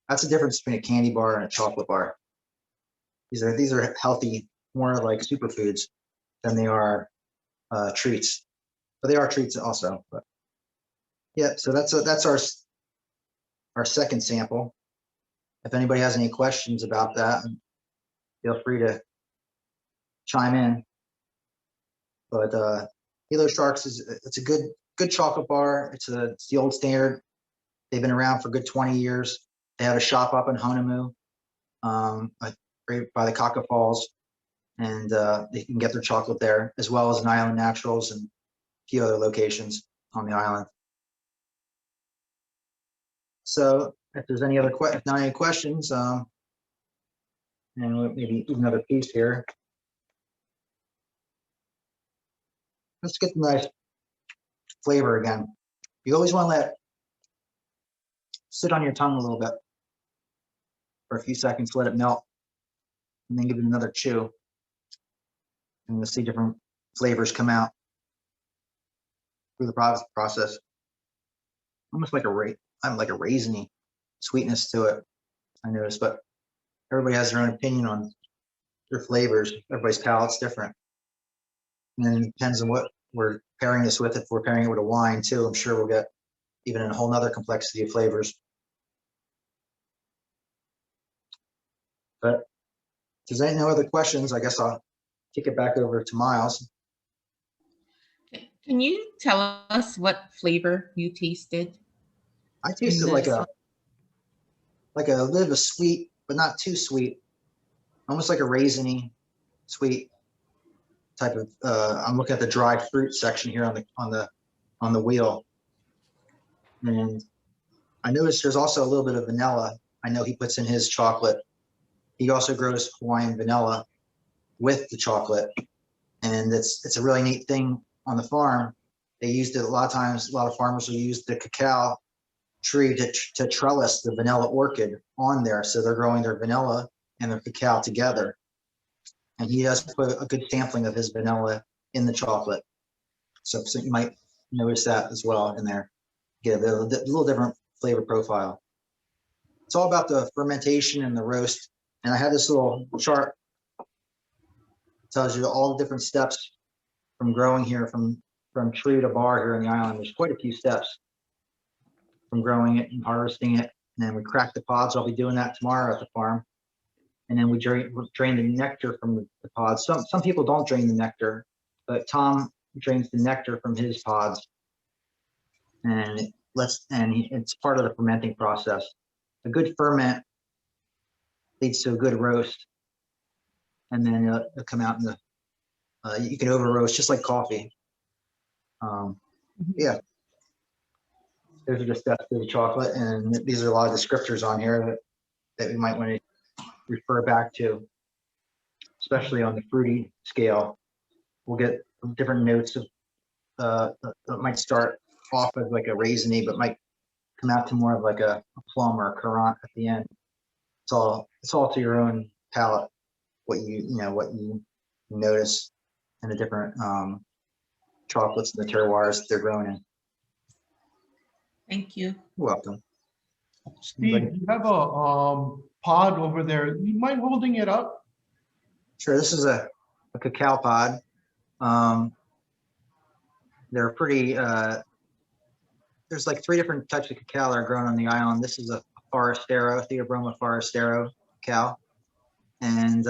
That's the difference between a candy bar and a chocolate bar. These are healthy, more like superfoods than they are treats. But they are treats also. But yeah, so that's our second sample. If anybody has any questions about that, feel free to chime in. But Hilo Sharks it's a good chocolate bar. It's the old standard. They've been around for a good 20 years. They have a shop up in Honolulu, right by the Kaka Falls, and they can get their chocolate there, as well as in Island Naturals and a few other locations on the island. So if there's any other not any questions, and maybe another piece here. Let's get the nice flavor again. You always want to let it sit on your tongue a little bit for a few seconds, let it melt, and then give it another chew. And you'll see different flavors come out through the process. Almost like a raisiny sweetness to it, I noticed, but everybody has their own opinion on their flavors. Everybody's palate's different. And then it depends on what we're pairing this with. If we're pairing it with a wine too, I'm sure we'll get even a whole nother complexity of flavors. But if there's no other questions, I guess I'll kick it back over to Miles.
Can you tell us what flavor you tasted?
I tasted like a little bit of sweet, but not too sweet. Almost like a raisiny sweet type of. I'm looking at the dried fruit section here on the wheel, and I noticed there's also a little bit of vanilla. I know he puts in his chocolate. He also grows Hawaiian vanilla with the chocolate, and it's a really neat thing on the farm. They used it a lot of times. A lot of farmers will use the cacao tree to trellis the vanilla orchid on there, so they're growing their vanilla and their cacao together. And he does put a good sampling of his vanilla in the chocolate, so you might notice that as well in there. Get a little different flavor profile. It's all about the fermentation and the roast. And I have this little chart that tells you all the different steps from growing here, from tree to bar here on the island. There's quite a few steps from growing it and harvesting it. And then we crack the pods. I'll be doing that tomorrow at the farm. And then we drain the nectar from the pods. Some people don't drain the nectar, but Tom drains the nectar from his pods. And it's part of the fermenting process. A good ferment leads to a good roast, and then it'll come out in the. You can over roast just like coffee. Yeah, those are the steps to the chocolate, and these are a lot of descriptors on here that we might want to refer back to, especially on the fruity scale. We'll get different notes of that might start off as like a raisiny, but might come out to more of like a plum or a currant at the end. It's all to your own palate, what you notice in the different chocolates and the terroirs that they're grown in.
Thank you.
You're welcome.
Steve, you have a pod over there. You mind holding it up?
Sure. This is a cacao pod. They're pretty. There's like 3 different types of cacao that are grown on the island. This is a Forastero, Theobroma Forastero cacao, and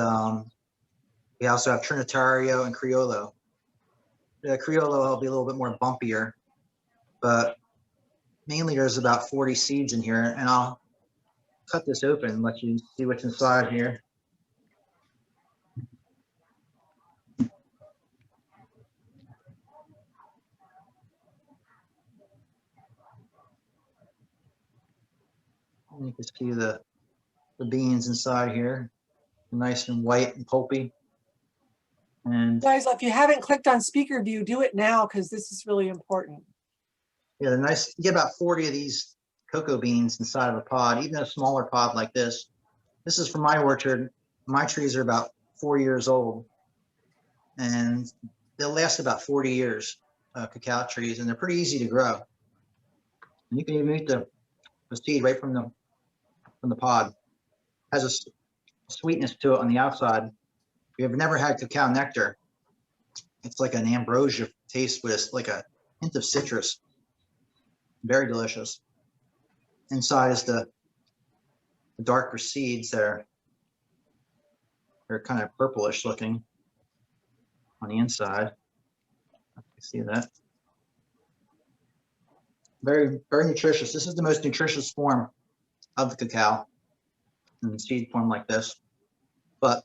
We also have Trinitario and Criollo. The Criollo will be a little bit more bumpier, but mainly there's about 40 seeds in here, and I'll cut this open and let you see what's inside here. You can see the beans inside here, nice and white and pulpy. And
Guys, if you haven't clicked on speaker view, do it now because this is really important.
yeah, they're nice. You get about 40 of these cocoa beans inside of a pod, even a smaller pod like this. This is from my orchard. My trees are about 4 years old, and they'll last about 40 years, cacao trees, and they're pretty easy to grow. And you can even eat the seed right from the pod. Has a sweetness to it on the outside. If you've never had cacao nectar, it's like an ambrosia taste with like a hint of citrus. Very delicious. Inside is the darker seeds that are kind of purplish looking on the inside. You see that? Very, very nutritious. This is the most nutritious form of the cacao in seed form like this, but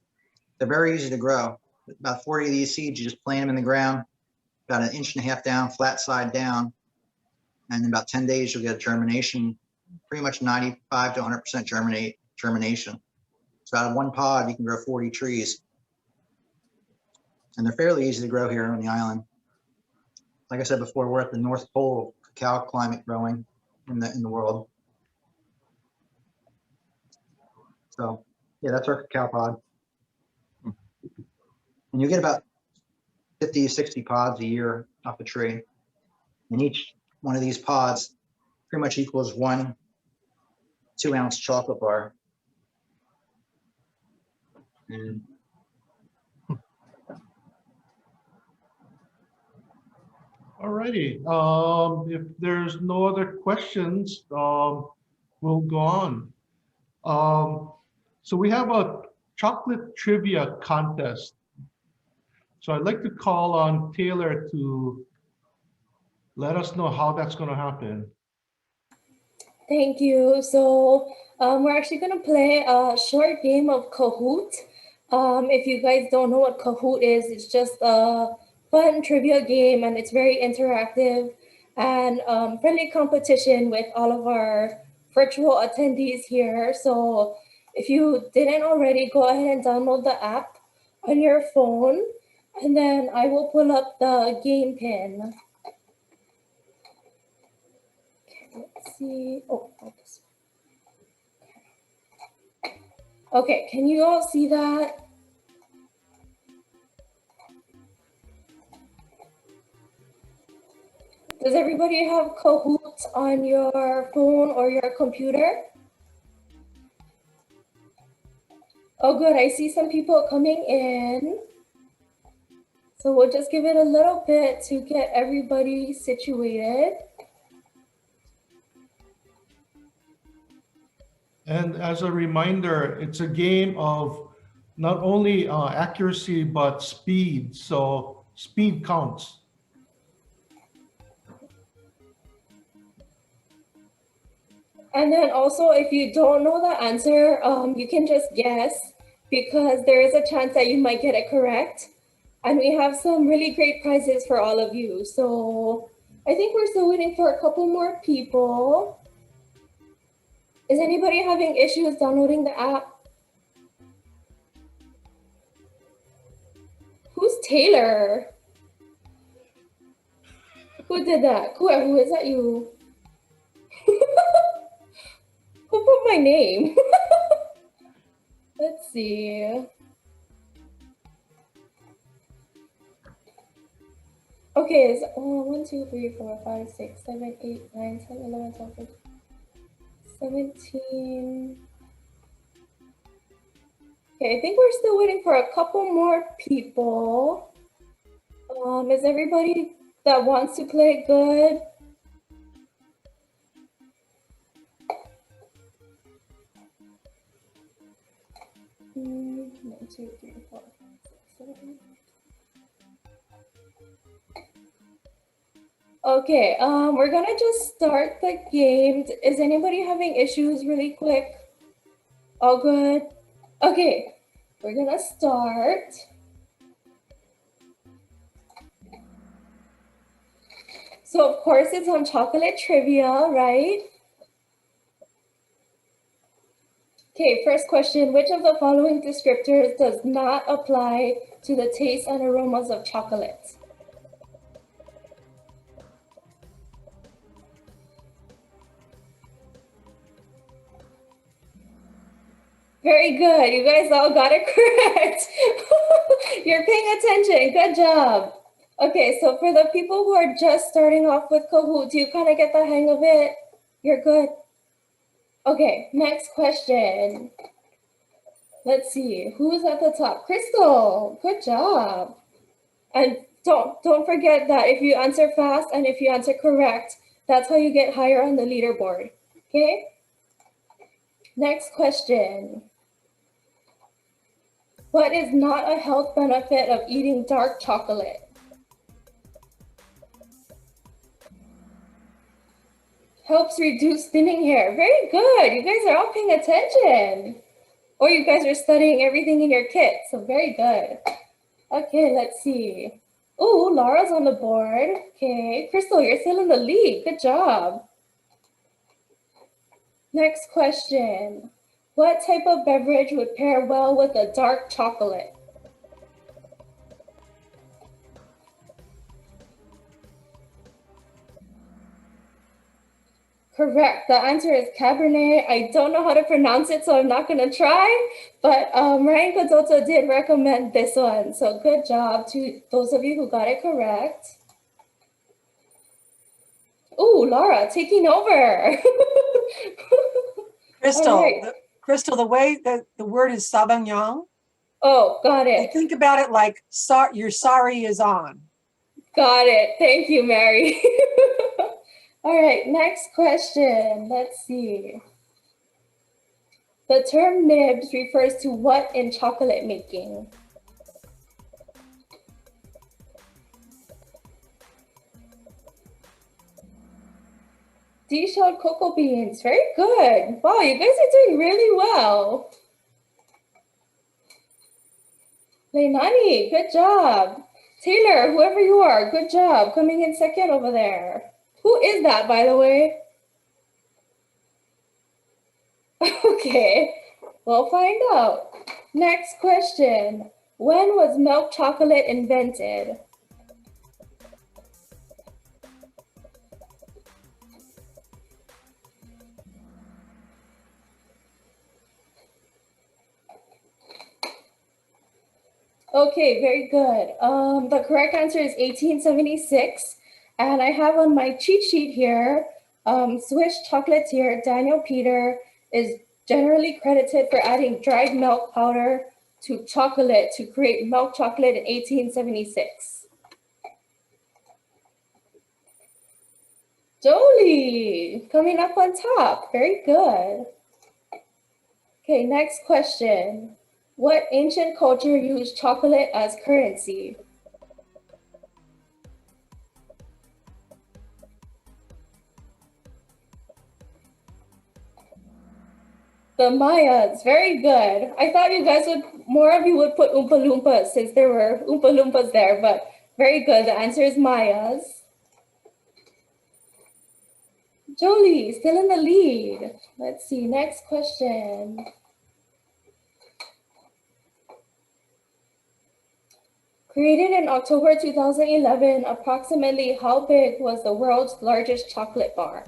they're very easy to grow. About 40 of these seeds, you just plant them in the ground, about 1.5 inches down, flat side down, and in about 10 days, you'll get a germination, pretty much 95 to 100% germination. So out of one pod, you can grow 40 trees. And they're fairly easy to grow here on the island. Like I said before, we're at the North Pole of cacao climate growing in the world. So yeah, that's our cacao pod. And you get about 50 to 60 pods a year off a tree. And each one of these pods pretty much equals 1 2-ounce chocolate bar. And
Alrighty, if there's no other questions, we'll go on. So we have a chocolate trivia contest. So I'd like to call on Taylor to let us know how that's going to happen.
Thank you. So we're actually going to play a short game of Kahoot. If you guys don't know what Kahoot is, it's just a fun trivia game, and it's very interactive and friendly competition with all of our virtual attendees here. So if you didn't already, go ahead and download the app on your phone, and then I will pull up the game pin. Okay, let's see. Oh, focus. Okay, can you all see that? Does everybody have Kahoot on your phone or your computer? Oh, good. I see some people coming in. So we'll just give it a little bit to get everybody situated.
And as a reminder, it's a game of not only accuracy, but speed. So speed counts.
And then also, if you don't know the answer, you can just guess, because there is a chance that you might get it correct. And we have some really great prizes for all of you. So I think we're still waiting for a couple more people. Is anybody having issues downloading the app? Who's Taylor? Who did that? Who is that you? Who put my name? Let's see. Okay, it's 1, 2, 3, 4, 5, 6, 7, 8, 9, 10, 11, 12, 13, 17. Okay, I think we're still waiting for a couple more people. Is everybody that wants to play good? One, 2, 3, 4, 5, 6, 7, Okay, we're gonna just start the game. Is anybody having issues really quick? All good? Okay, we're gonna start. So of course it's on chocolate trivia, right? Okay, first question, which of the following descriptors does not apply to the taste and aromas of chocolate? Very good, you guys all got it correct. You're paying attention, good job. Okay, so for the people who are just starting off with Kahoot, do you kind of get the hang of it? You're good. Okay, next question. Let's see, who's at the top? Crystal, good job. And don't forget that if you answer fast and if you answer correct, that's how you get higher on the leaderboard, okay? Next question. What is not a health benefit of eating dark chocolate? Helps reduce thinning hair. Very good. You guys are all paying attention. Or you guys are studying everything in your kit, so very good. Okay, let's see. Oh, Laura's on the board. Okay, Crystal, you're still in the lead. Good job. Next question. What type of beverage would pair well with a dark chocolate? Correct. The answer is Cabernet. I don't know how to pronounce it, so I'm not going to try. But Ryan Cadotto did recommend this one. So good job to those of you who got it correct. Oh, Laura, taking over.
Crystal,
right.
Crystal, the way that the word is Sauvignon.
Oh, got it.
I think about it like your sorry is on.
Got it. Thank you, Mary. All right, next question. Let's see. The term nibs refers to what in chocolate making? De-shelled cocoa beans. Very good. Wow, you guys are doing really well. Leilani, good job. Taylor, whoever you are, good job. Coming in second over there. Who is that, by the way? Okay, we'll find out. Next question. When was milk chocolate invented? Okay, very good. The correct answer is 1876. And I have on my cheat sheet here, Swiss chocolatier Daniel Peter is generally credited for adding dried milk powder to chocolate to create milk chocolate in 1876. Jolie, coming up on top. Very good. Okay, next question. What ancient culture used chocolate as currency? The Mayas, very good. I thought you guys would, more of you would put Oompa Loompas since there were Oompa Loompas there, but very good. The answer is Mayas. Jolie, still in the lead. Let's see, next question. Created in October 2011, approximately how big was the world's largest chocolate bar?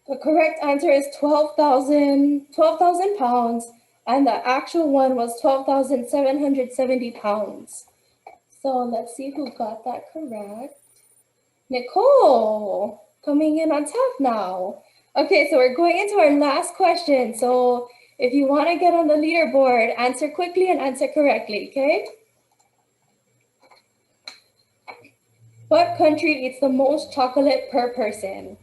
The correct answer is 12,000 pounds, and the actual one was 12,770 pounds. So let's see who got that correct. Nicole, coming in on top now. Okay, so we're going into our last question. So if you want to get on the leaderboard, answer quickly and answer correctly, okay? What country eats the most chocolate per person?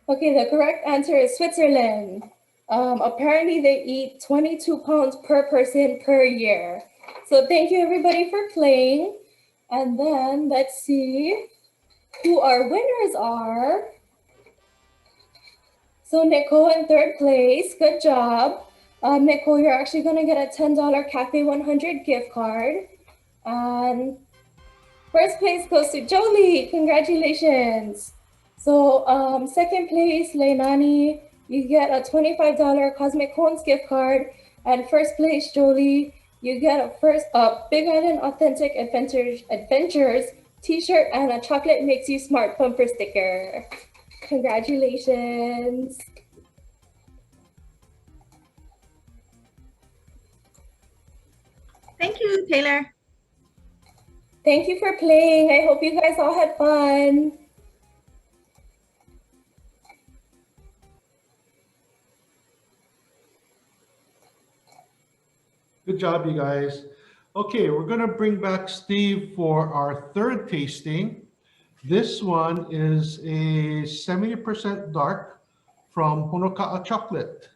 Okay, the correct answer is Switzerland. Apparently they eat 22 pounds per person per year. So thank you everybody for playing. And then let's see who our winners are. So Nicole in third place, good job. Nicole, you're actually gonna get a $10 Cafe 100 gift card. And first place goes to Jolie, congratulations. So second place, Leilani, you get a $25 Cosmic Cones gift card. And first place, Jolie, you get a Big Island Authentic Adventures t-shirt and a Chocolate Makes You Smart bumper sticker. Congratulations.
Thank you, Taylor.
Thank you for playing. I hope you guys all had fun.
Good job, you guys. Okay, we're gonna bring back Steve for our third tasting. This one is a 70% dark from Honoka'a Chocolate.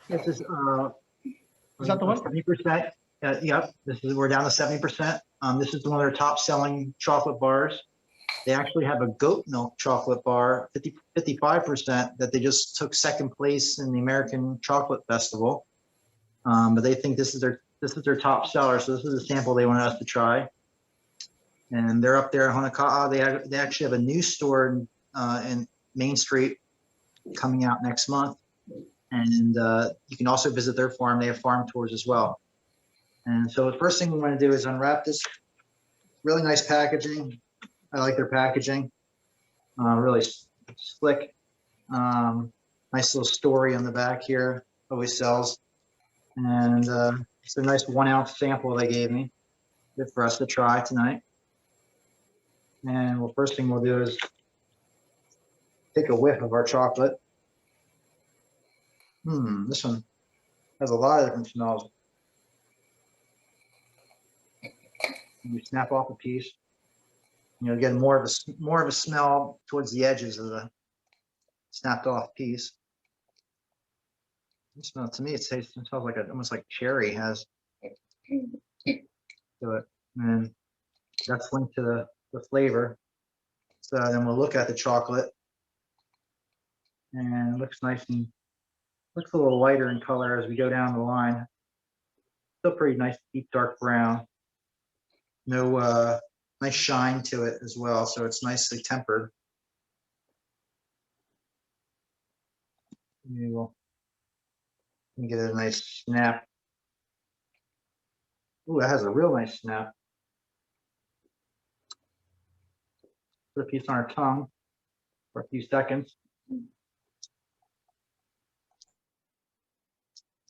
This is
Is that the one?
70%. Yep. We're down to 70%. This is one of their top selling chocolate bars. They actually have a goat milk chocolate bar, 55%, that they just took second place in the American Chocolate Festival. But they think this is their top seller. So this is a sample they wanted us to try. And they're up there in Honoka'a. They actually have a new store in Main Street coming out next month. And you can also visit their farm. They have farm tours as well. And so the first thing we want to do is unwrap this. Really nice packaging. I like their packaging. Really slick. Nice little story on the back here. Always sells. And it's a nice 1 ounce sample they gave me. Good for us to try tonight. And well, first thing we'll do is take a whiff of our chocolate. This one has a lot of different smells. You snap off a piece, you'll get more of a smell towards the edges of the snapped off piece. It smells, to me, it smells like almost like cherry has to it, and that's linked to the flavor. So then we'll look at the chocolate, and it looks nice and looks a little lighter in color as we go down the line. Still pretty nice, deep dark brown. No nice shine to it as well, so it's nicely tempered. We'll get a nice snap. Ooh, that has a real nice snap. Put a piece on our tongue for a few seconds. I'm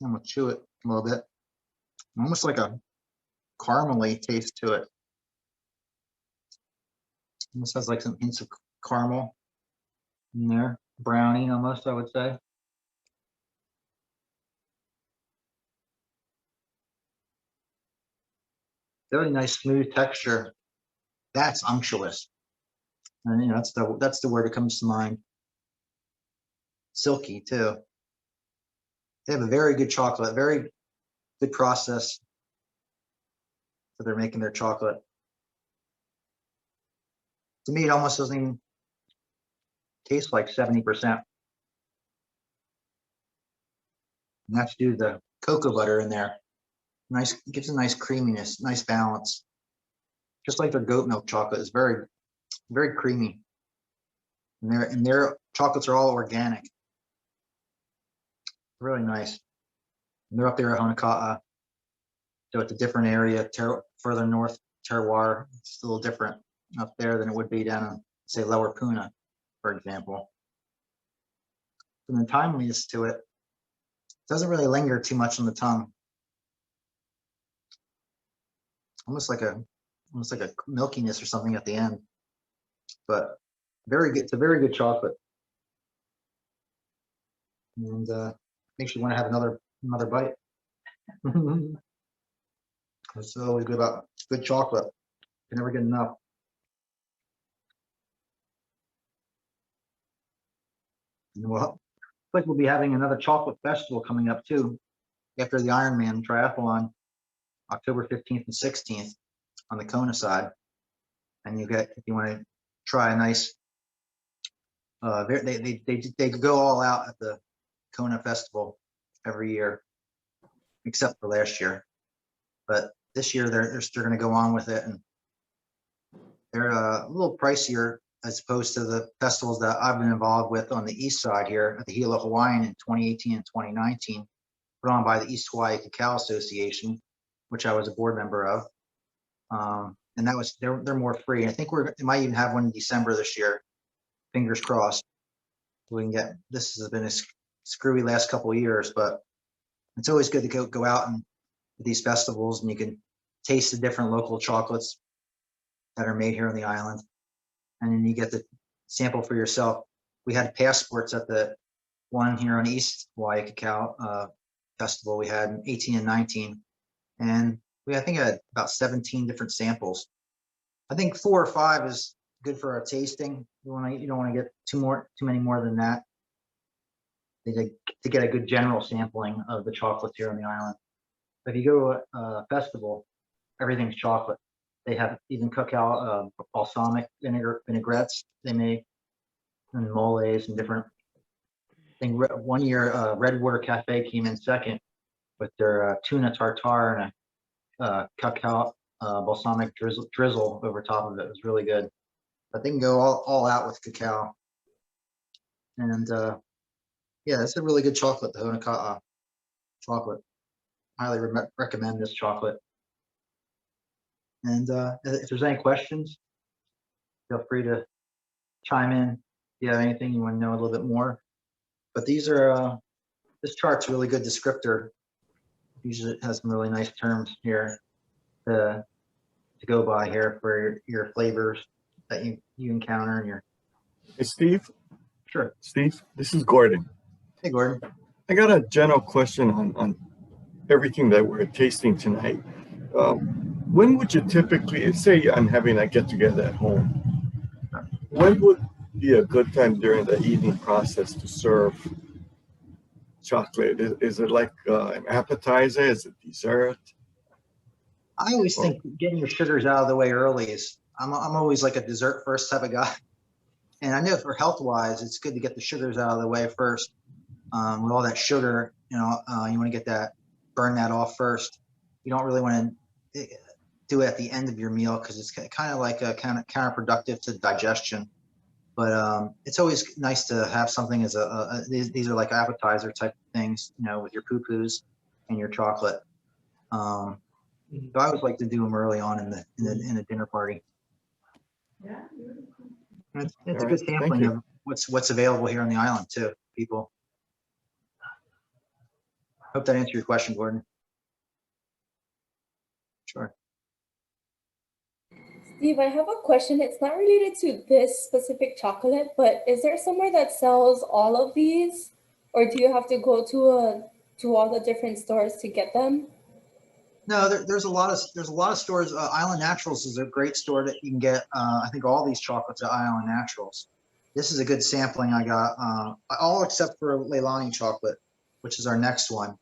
gonna chew it a little bit. Almost like a caramely taste to it. Almost has like some hints of caramel in there. Brownie almost, I would say. Very nice smooth texture. That's unctuous. And you know, that's the word that comes to mind. Silky too. They have a very good chocolate, very good process that they're making their chocolate. To me, it almost doesn't even taste like 70%. And that's due to the cocoa butter in there. Nice, gives a nice creaminess, nice balance. Just like their goat milk chocolate is very, very creamy. And their chocolates are all organic. Really nice. And they're up there at Honoka'a. So it's a different area, further north terroir. It's a little different up there than it would be down in, say, Lower Puna, for example. And the timeliness to it doesn't really linger too much on the tongue. Almost like a milkiness or something at the end. But very good. It's a very good chocolate. And makes you want to have another bite. It's always good about good chocolate. You can never get enough. And we'll be having another chocolate festival coming up too, after the Ironman triathlon, October 15th and 16th on the Kona side. And if you want to try a nice, they go all out at the Kona festival every year, except for last year. But this year they're going to go on with it, and they're a little pricier as opposed to the festivals that I've been involved with on the east side here at the Gila Hawaiian in 2018 and 2019, put on by the East Hawaii Cacao Association, which I was a board member of. And that was they're more free. I think it might even have one in December this year. Fingers crossed. We can get. This has been a screwy last couple of years, but it's always good to go out and these festivals, and you can taste the different local chocolates that are made here on the island, and then you get to sample for yourself. We had passports at the one here on East Hawaii Cacao Festival. We had 18 and 19, and I think had about 17 different samples. I think 4 or 5 is good for a tasting. You don't want to get too many more than that. To get a good general sampling of the chocolates here on the island. If you go to a festival, everything's chocolate. They have even cacao, balsamic vinaigrettes they make, and moles and different things. One year, Redwater Cafe came in second with their tuna tartare and a cacao balsamic drizzle over top of it. It was really good. But they can go all out with cacao. And yeah, it's a really good chocolate, the Honeka'a chocolate. Highly recommend this chocolate. And if there's any questions, feel free to chime in if you have anything you want to know a little bit more. But these are this chart's a really good descriptor. Usually it has some really nice terms here to go by here for your flavors that you encounter in your.
Hey, Steve.
Sure.
Steve, this is Gordon.
Hey, Gordon.
I got a general question on everything that we're tasting tonight. When would you typically, say I'm having a get-together at home, when would be a good time during the eating process to serve chocolate? Is it like an appetizer? Is it dessert?
I always think getting your sugars out of the way early is, I'm always like a dessert first type of guy. And I know for health-wise, it's good to get the sugars out of the way first. With all that sugar, you want to burn that off first. You don't really want to do it at the end of your meal because it's kind of counterproductive to digestion. But it's always nice to have something as these are like appetizer type things, with your poo-poos and your chocolate. So I always like to do them early on in a dinner party.
Yeah.
It's a good sampling of what's available here on the island too, people. Hope that answered your question, Gordon. Sure.
Steve, I have a question. It's not related to this specific chocolate, but is there somewhere that sells all of these, or do you have to go to all the different stores to get them?
No, there's a lot of stores. Island Naturals is a great store that you can get. I think all these chocolates at Island Naturals. This is a good sampling I got, all except for Leilani chocolate, which is our next one.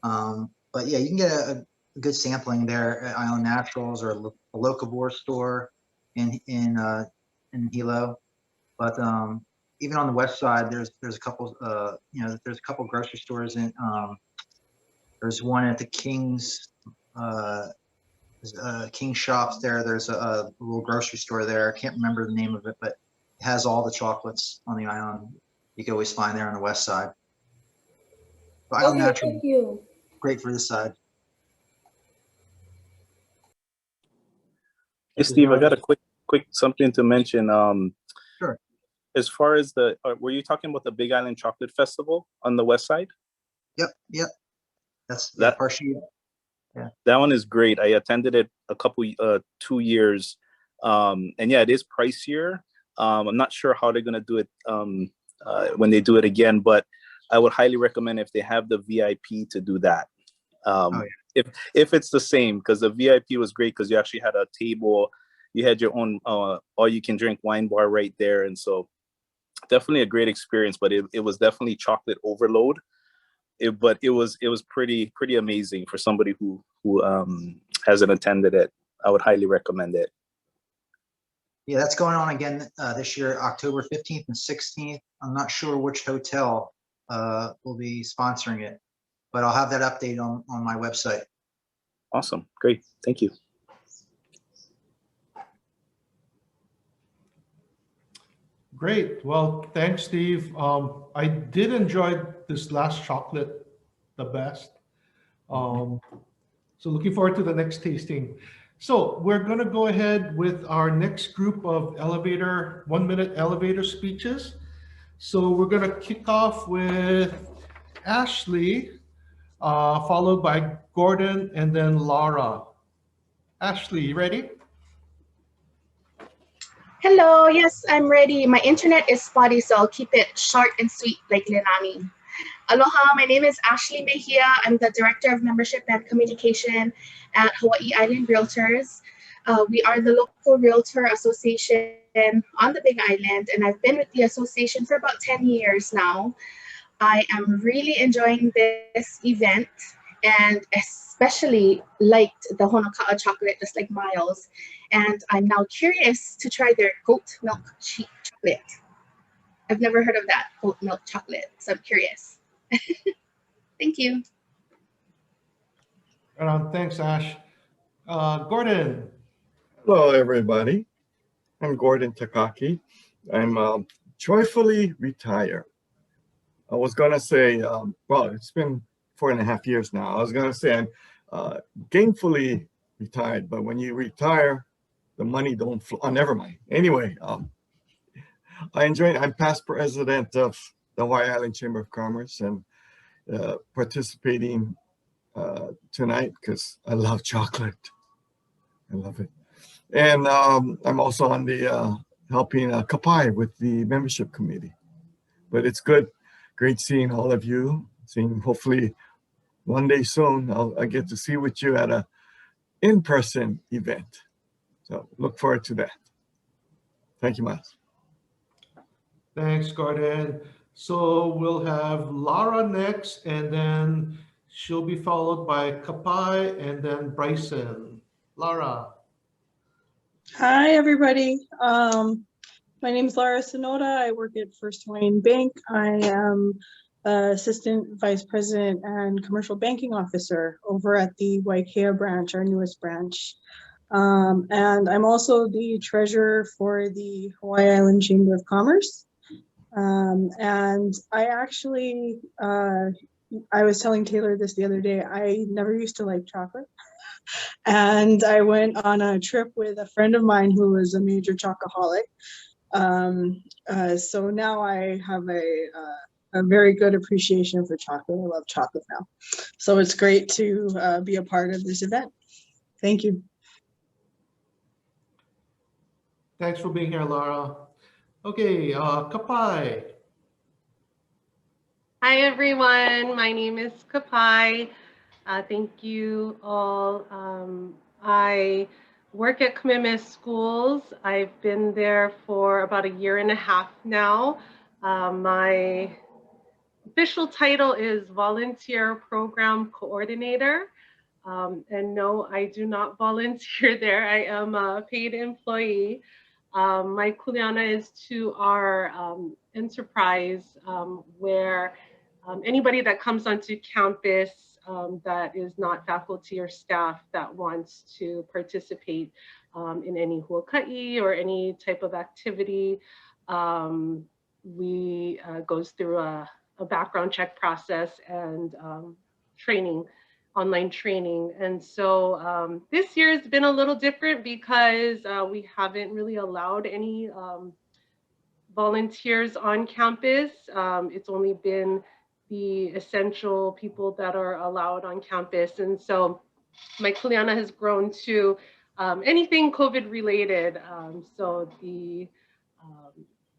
But yeah, you can get a good sampling there at Island Naturals or a Locavore store in Hilo. But even on the west side, there's a couple. There's a couple grocery stores in. There's one at the King's Shops there. There's a little grocery store there. I can't remember the name of it, but it has all the chocolates on the island. You can always find there on the west side. But Island Natural,
thank you.
Great for this side.
Hey, Steve, I got a quick something to mention.
Sure.
As far as were you talking about the Big Island Chocolate Festival on the west side?
Yep. That's that partially. Yeah.
That one is great. I attended it a couple 2 years. And yeah, it is pricier. I'm not sure how they're gonna do it when they do it again, but I would highly recommend if they have the VIP to do that. If it's the same, because the VIP was great because you actually had a table, you had your own all you can drink wine bar right there, and so definitely a great experience, but it was definitely chocolate overload. But it was pretty amazing for somebody who hasn't attended it. I would highly recommend it.
Yeah, that's going on again this year, October 15th and 16th. I'm not sure which hotel will be sponsoring it, but I'll have that update on my website.
Awesome. Great. Thank you.
Great. Well, thanks, Steve. I did enjoy this last chocolate the best. So looking forward to the next tasting. So we're going to go ahead with our next group of 1-minute elevator speeches. So we're going to kick off with Ashley, followed by Gordon, and then Laura. Ashley, you ready?
Hello, yes, I'm ready. My internet is spotty, so I'll keep it short and sweet like Lenani. Aloha, my name is Ashley Mejia. I'm the Director of Membership and Communication at Hawaii Island Realtors. We are the local realtor association on the Big Island, and I've been with the association for about 10 years now. I am really enjoying this event and especially liked the Honoka'a chocolate, just like Miles. And I'm now curious to try their goat milk chocolate. I've never heard of that, goat milk chocolate, so I'm curious. Thank you.
Thanks, Ash. Gordon.
Hello, everybody. I'm Gordon Takaki. I'm joyfully retired. I was going to say, well, it's been 4.5 years now. I was going to say I'm gainfully retired, but when you retire, the money don't flow. Oh, never mind. Anyway, I'm past president of the Hawaii Island Chamber of Commerce and participating tonight because I love chocolate. I love it. And I'm also on the helping Kapai with the membership committee. But it's good. Great seeing all of you. Seeing hopefully one day soon I get to see with you at a in-person event. So look forward to that. Thank you, Miles.
Thanks, Gordon. So we'll have Lara next, and then she'll be followed by Kapai and then Bryson. Lara.
Hi, everybody. My name is Lara Sonoda. I work at First Hawaiian Bank. I am Assistant Vice President and Commercial Banking Officer over at the Waikea branch, our newest branch. And I'm also the treasurer for the Hawaii Island Chamber of Commerce. And I actually, I was telling Taylor this the other day, I never used to like chocolate. And I went on a trip with a friend of mine who was a major chocoholic. So now I have a very good appreciation for chocolate. I love chocolate now. So it's great to be a part of this event. Thank you.
Thanks for being here, Lara. Okay, Kapai.
Hi, everyone. My name is Kapai. Thank you all. I work at Kamehameha Schools. I've been there for about 1.5 years now. My official title is Volunteer Program Coordinator. And no, I do not volunteer there. I am a paid employee. My kuleana is to our enterprise where anybody that comes onto campus that is not faculty or staff that wants to participate in any huaka'i or any type of activity, we goes through a background check process and training, online training. And so this year has been a little different because we haven't really allowed any volunteers on campus. It's only been the essential people that are allowed on campus. And so my kuleana has grown to anything COVID related. So the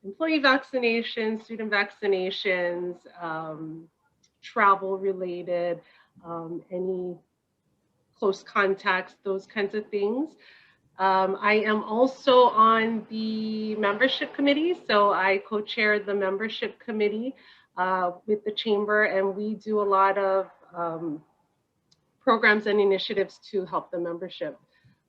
employee vaccinations, student vaccinations, travel related, any close contacts, those kinds of things. I am also on the membership committee, so I co-chair the membership committee with the chamber, and we do a lot of programs and initiatives to help the membership,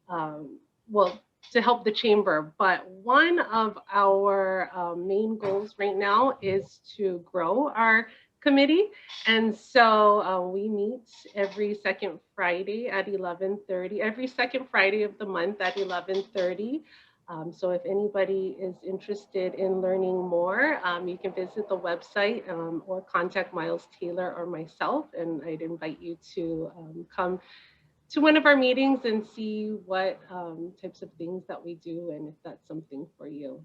to help the chamber. But one of our main goals right now is to grow our committee. And so we meet every second Friday at 11:30, every second Friday of the month at 11:30. So if anybody is interested in learning more, you can visit the website or contact Miles Taylor or myself, and I'd invite you to come to one of our meetings and see what types of things that we do and if that's something for you.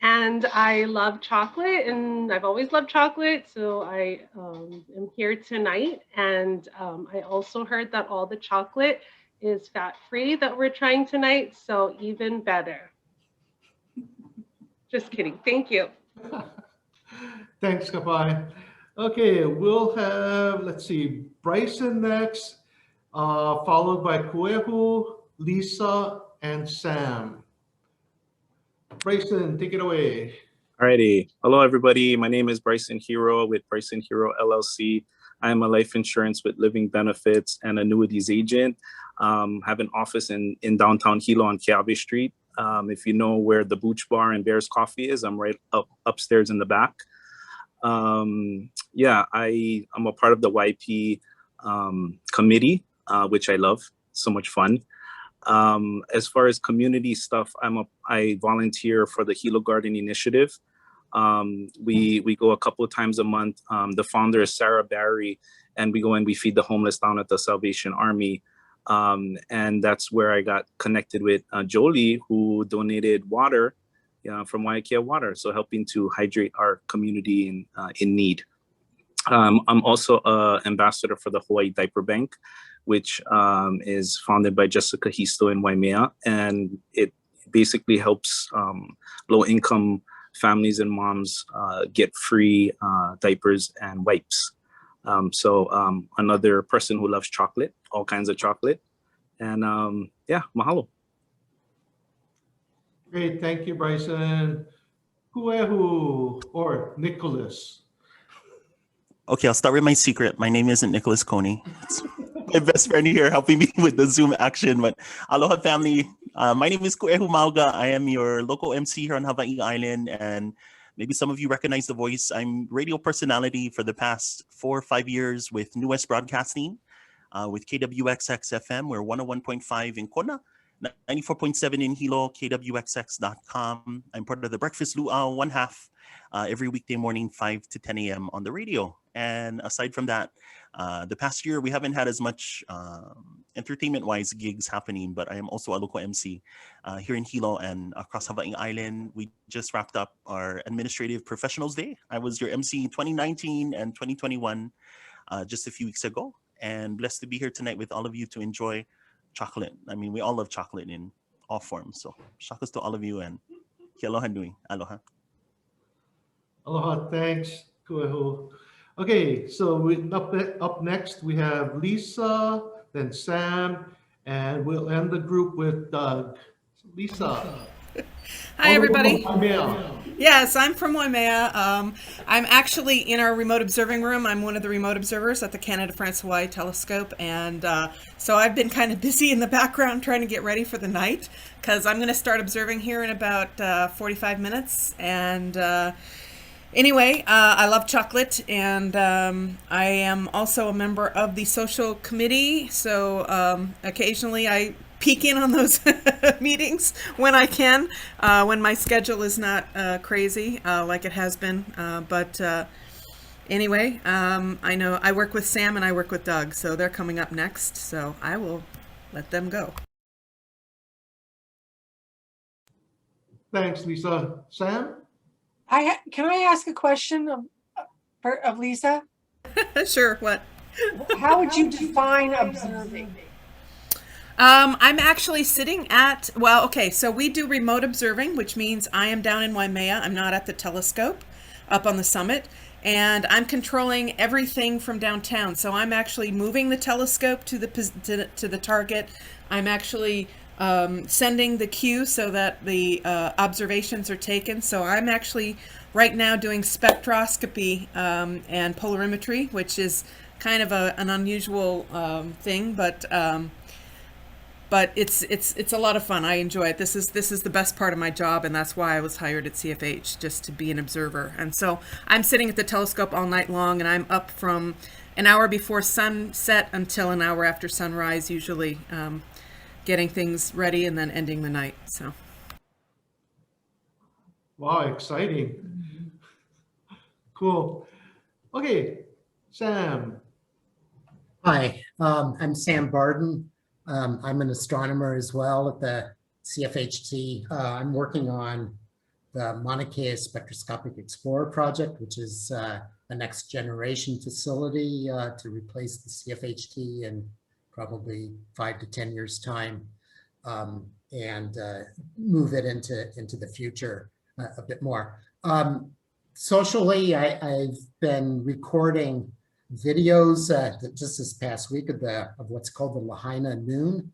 And I love chocolate, and I've always loved chocolate, so I am here tonight. And I also heard that all the chocolate is fat-free that we're trying tonight, so even better. Just kidding. Thank you.
Thanks, Kapai. Okay, we'll have, let's see, Bryson next, followed by Kuehu, Lisa, and Sam. Bryson, take it away.
Alrighty. Hello, everybody. My name is Bryson Hero with Bryson Hero LLC. I am a life insurance with living benefits and annuities agent. Have an office in downtown Hilo on Keawe Street. If you know where the Booch Bar and Bears Coffee is, I'm right upstairs in the back. Yeah, I'm a part of the YP committee, which I love. So much fun. As far as community stuff, I volunteer for the Hilo Garden Initiative. We go a couple of times a month. The founder is Sarah Barry, and we go and we feed the homeless down at the Salvation Army. And that's where I got connected with Jolie, who donated water from Waiakea Water, so helping to hydrate our community in need. I'm also an ambassador for the Hawaii Diaper Bank, which is founded by Jessica Histo in Waimea, and it basically helps low-income families and moms get free diapers and wipes. So another person who loves chocolate, all kinds of chocolate, and yeah, mahalo.
Great, thank you, Bryson. Kuehu, or Nicholas.
Okay, I'll start with my secret. My name isn't Nicholas Coney. It's my best friend here helping me with the Zoom action. But aloha, family. My name is Kuehu Mauga. I am your local MC here on Hawaii Island. And maybe some of you recognize the voice. I'm radio personality for the past 4 or 5 years with New West Broadcasting, with KWXX-FM. We're 101.5 in Kona, 94.7 in Hilo, KWXX.com. I'm part of the Breakfast Luau, one half, every weekday morning, 5 to 10 a.m. on the radio. And aside from that, the past year, we haven't had as much entertainment-wise gigs happening, but I am also a local MC here in Hilo and across Hawaii Island. We just wrapped up our Administrative Professionals Day. I was your MC in 2019 and 2021 just a few weeks ago, and blessed to be here tonight with all of you to enjoy chocolate. I mean, we all love chocolate in all forms. So shakas to all of you, and ke aloha nui. Aloha.
Aloha, thanks, Kuehu. Okay, so up next we have Lisa, then Sam, and we'll end the group with Doug. Lisa.
Hi, everybody.
Waimea.
Yes, I'm from Waimea. I'm actually in our remote observing room. I'm one of the remote observers at the Canada-France-Hawaii telescope. And so I've been kind of busy in the background trying to get ready for the night, because I'm going to start observing here in about 45 minutes. And anyway, I love chocolate, and I am also a member of the social committee. So occasionally I peek in on those meetings when I can, when my schedule is not crazy like it has been. But anyway, I know I work with Sam and I work with Doug, so they're coming up next. So I will let them go.
Thanks, Lisa. Sam?
Can I ask a question of Lisa?
Sure, what?
How would you define observing?
I'm actually sitting at, well, okay, so we do remote observing, which means I am down in Waimea. I'm not at the telescope up on the summit, and I'm controlling everything from downtown. So I'm actually moving the telescope to the target. I'm actually sending the cue so that the observations are taken. So I'm actually right now doing spectroscopy and polarimetry, which is kind of an unusual thing, but it's a lot of fun. I enjoy it. This is the best part of my job, and that's why I was hired at CFH, just to be an observer. And so I'm sitting at the telescope all night long, and I'm up from an hour before sunset until an hour after sunrise, usually, getting things ready and then ending the night. So.
Wow, exciting. Cool. Okay, Sam.
Hi, I'm Sam Barden. I'm an astronomer as well at the CFHT. I'm working on the Mauna Kea Spectroscopic Explorer project, which is a next generation facility to replace the CFHT in probably 5 to 10 years time, and move it into the future a bit more. Socially, I've been recording videos just this past week of what's called the Lahaina Noon,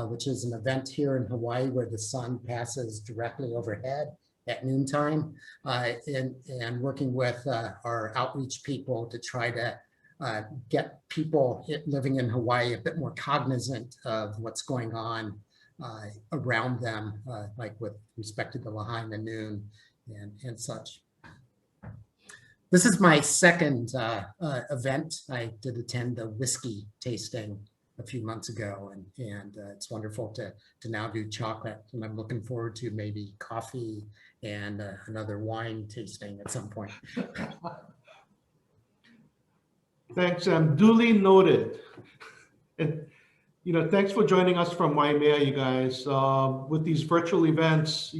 which is an event here in Hawaii where the sun passes directly overhead at noontime, and working with our outreach people to try to get people living in Hawaii a bit more cognizant of what's going on around them, like with respect to the Lahaina Noon and such. This is my second event. I did attend the whiskey tasting a few months ago, and it's wonderful to now do chocolate, and I'm looking forward to maybe coffee and another wine tasting at some point.
Thanks, Sam. Duly noted. And thanks for joining us from Waimea, you guys. With these virtual events,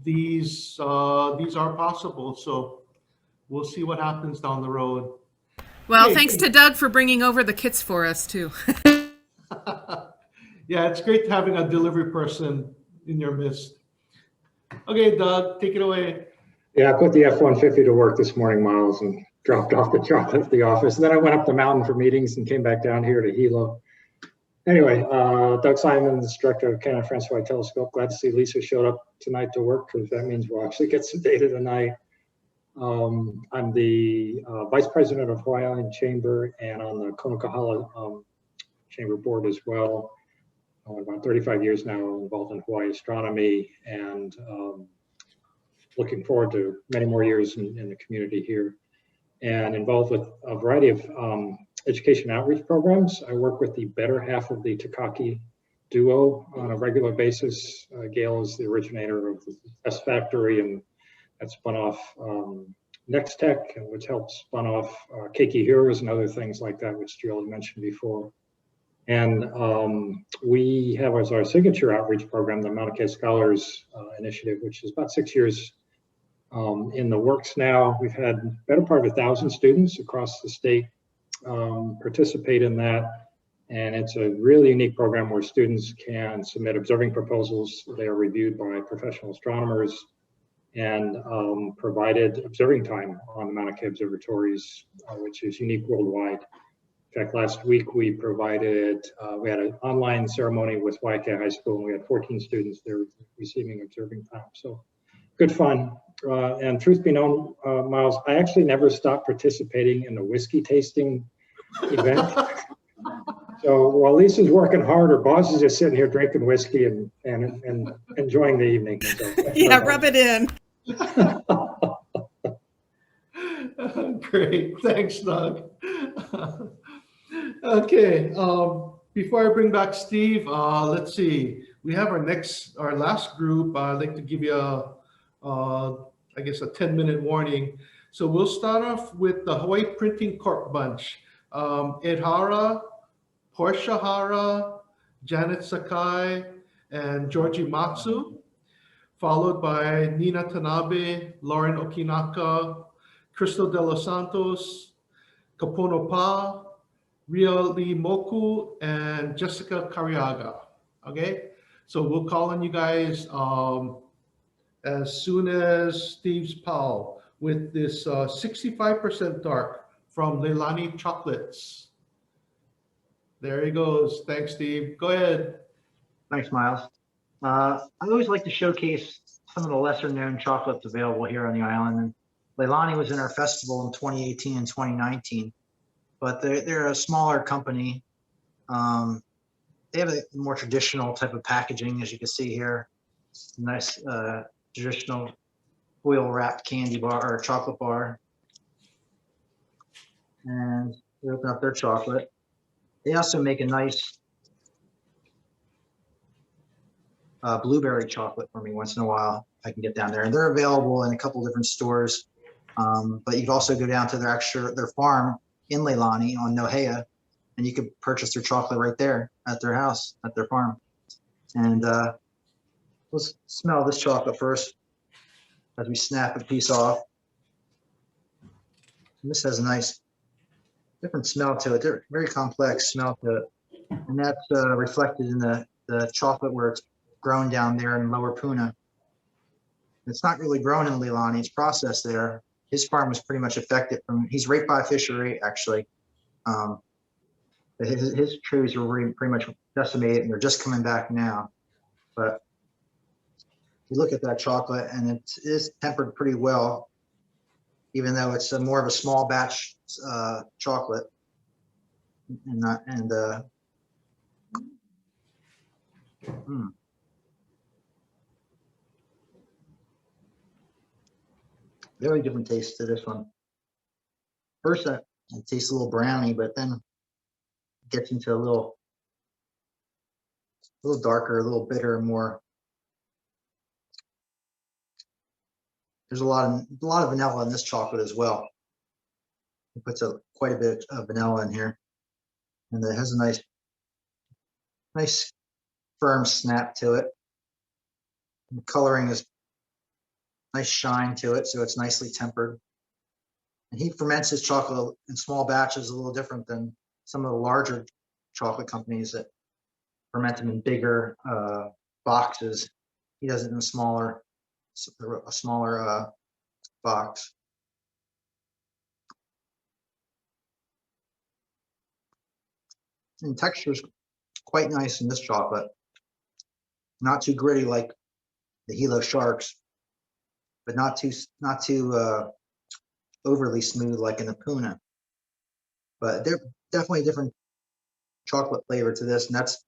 these are possible. So we'll see what happens down the road.
Well,
Okay.
thanks to Doug for bringing over the kits for us too.
Yeah, it's great having a delivery person in your midst. Okay, Doug, take it away.
Yeah, I put the F-150 to work this morning, Miles, and dropped off the chocolate at the office. And then I went up the mountain for meetings and came back down here to Hilo. Anyway, Doug Simons, director of Canada Francois White Telescope. Glad to see Lisa showed up tonight to work, because that means we'll actually get some data tonight. I'm the vice president of Hawaii Island Chamber and on the Kona Kahala Chamber board as well. About 35 years now involved in Hawaii astronomy, and looking forward to many more years in the community here, and involved with a variety of education outreach programs. I work with the better half of the Takaki duo on a regular basis. Gail is the originator of the S Factory, and that spun off Next Tech, which helped spun off Keiki Heroes and other things like that, which Jill had mentioned before. And we have as our signature outreach program, the Mauna Kea Scholars Initiative, which is about 6 years in the works now. We've had better part of 1,000 students across the state participate in that. And it's a really unique program where students can submit observing proposals. They are reviewed by professional astronomers and provided observing time on the Mauna Kea observatories, which is unique worldwide. In fact, last week we provided, we had an online ceremony with Waiakea High School, and we had 14 students there receiving observing time. So good fun. And truth be known, Miles, I actually never stopped participating in the whiskey tasting event. So while Lisa's working hard, her boss is just sitting here drinking whiskey and enjoying the evening. So,
Yeah, rub it in.
Great, thanks, Doug. Okay, before I bring back Steve, let's see. We have our last group. I'd like to give you I guess a 10-minute warning. So we'll start off with the Hawaii Printing Corp bunch. Ed Hara, Portia Hara, Janet Sakai, and Georgie Matsu, followed by Nina Tanabe, Lauren Okinaka, Crystal De Los Santos, Kapono Pa, Ria Lee Moku, and Jessica Cariaga. Okay, so we'll call on you guys as soon as Steve's Powell with this 65% dark from Leilani Chocolates. There he goes. Thanks, Steve. Go ahead.
Thanks, Miles. I always like to showcase some of the lesser known chocolates available here on the island. And Leilani was in our festival in 2018 and 2019, but they're a smaller company. They have a more traditional type of packaging, as you can see here. Nice traditional foil wrapped candy bar or chocolate bar. And we open up their chocolate. They also make a nice blueberry chocolate for me once in a while. If I can get down there, and they're available in a couple different stores. But you can also go down to their farm in Leilani on Nohea, and you could purchase their chocolate right there at their house, at their farm. And let's smell this chocolate first as we snap a piece off. And this has a nice different smell to it. They're very complex smell to it. And that's reflected in the chocolate where it's grown down there in Lower Puna. It's not really grown in Leilani, it's processed there. His farm was pretty much affected he's right by Fisher 8 actually. But his trees were pretty much decimated and they're just coming back now. But you look at that chocolate and it is tempered pretty well, even though it's more of a small batch chocolate. Very different taste to this one. First, it tastes a little browny, but then it gets into a little darker, a little bitter, more. There's a lot of vanilla in this chocolate as well. It puts quite a bit of vanilla in here, and it has a nice firm snap to it. And the coloring is nice shine to it, so it's nicely tempered. And he ferments his chocolate in small batches, a little different than some of the larger chocolate companies that ferment them in bigger boxes. He does it in a smaller box. And texture is quite nice in this chocolate. Not too gritty like the Hilo Sharks, but not too overly smooth like in the Puna. But they're definitely a different chocolate flavor to this, and that's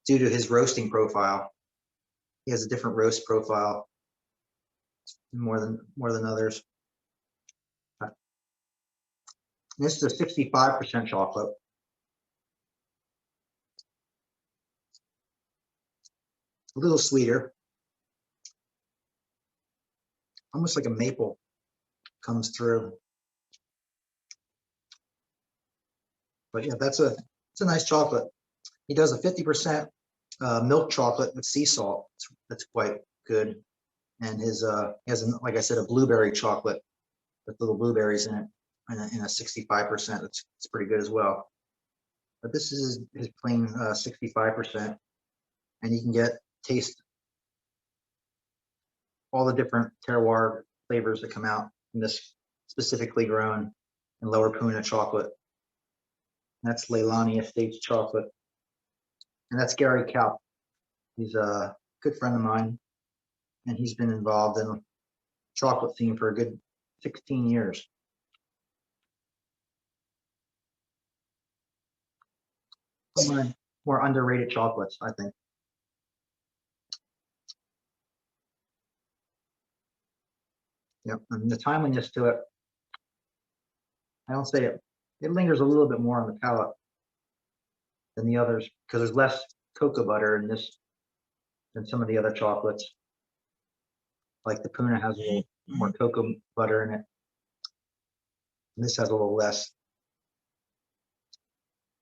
due to his roasting profile. He has a different roast profile more than others. And this is a 65% chocolate. A little sweeter. Almost like a maple comes through. But yeah, it's a nice chocolate. He does a 50% milk chocolate with sea salt. That's quite good. And he has, like I said, a blueberry chocolate with little blueberries in it, in a 65%. It's pretty good as well. But this is his plain 65%, and you can taste all the different terroir flavors that come out from this specifically grown in Lower Puna chocolate. That's Leilani Estates chocolate. And that's Gary Kaup. He's a good friend of mine, and he's been involved in the chocolate scene for a good 16 years. One of my more underrated chocolates, I think. Yep, and the timeliness to it, I don't say it lingers a little bit more on the palate than the others because there's less cocoa butter in this than some of the other chocolates. Like the Puna has a little more cocoa butter in it, and this has a little less.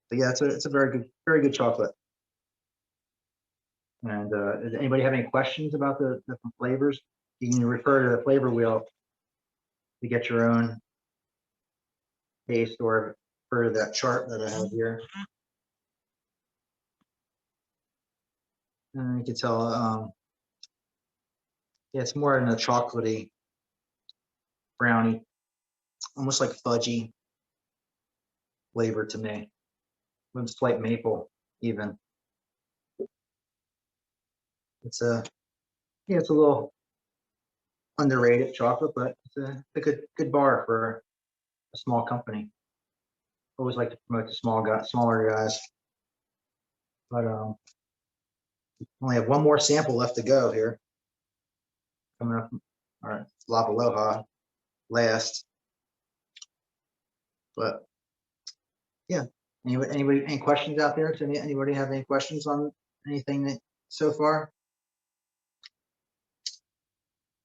But yeah, it's a very good chocolate. And does anybody have any questions about the different flavors? You can refer to the flavor wheel to get your own taste, or refer to that chart that I have here. And you can tell, yeah, it's more in a chocolatey, brownie, almost like fudgy flavor to me. With slight maple even. it's a little underrated chocolate, but it's a good bar for a small company. Always like to promote the smaller guys. But only have one more sample left to go here. Coming up, all right, Lava Aloha last. But yeah, any questions out there? Does anybody have any questions on anything that so far?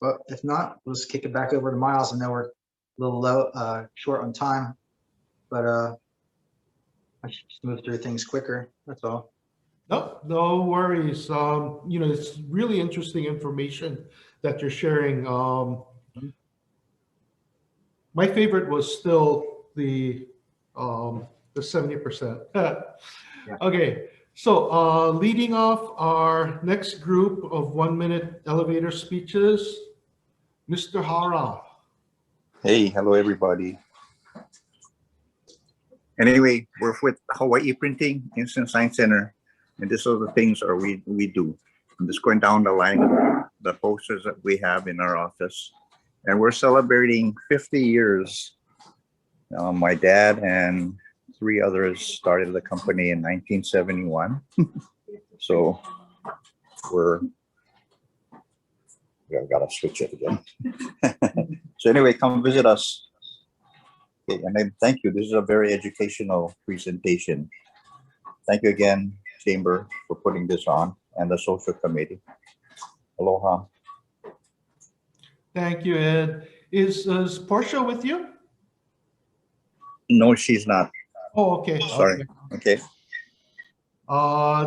But if not, let's kick it back over to Miles. I know we're a little short on time, but I should just move through things quicker. That's all.
No worries. It's really interesting information that you're sharing. My favorite was still the 70%. Okay, so leading off our next group of 1-minute elevator speeches, Mr. Hara.
Hey, hello everybody. Anyway, we're with Hawaii Printing Instant Sign Center, and these are the things we do. I'm just going down the line of the posters that we have in our office, and we're celebrating 50 years. My dad and 3 others started the company in 1971. So I've got to switch it again. So anyway, come visit us. Okay, and then thank you. This is a very educational presentation. Thank you again, Chamber, for putting this on, and the Social Committee. Aloha.
Thank you, Ed. Is Portia with you?
No, she's not.
Oh, okay.
Sorry. Okay.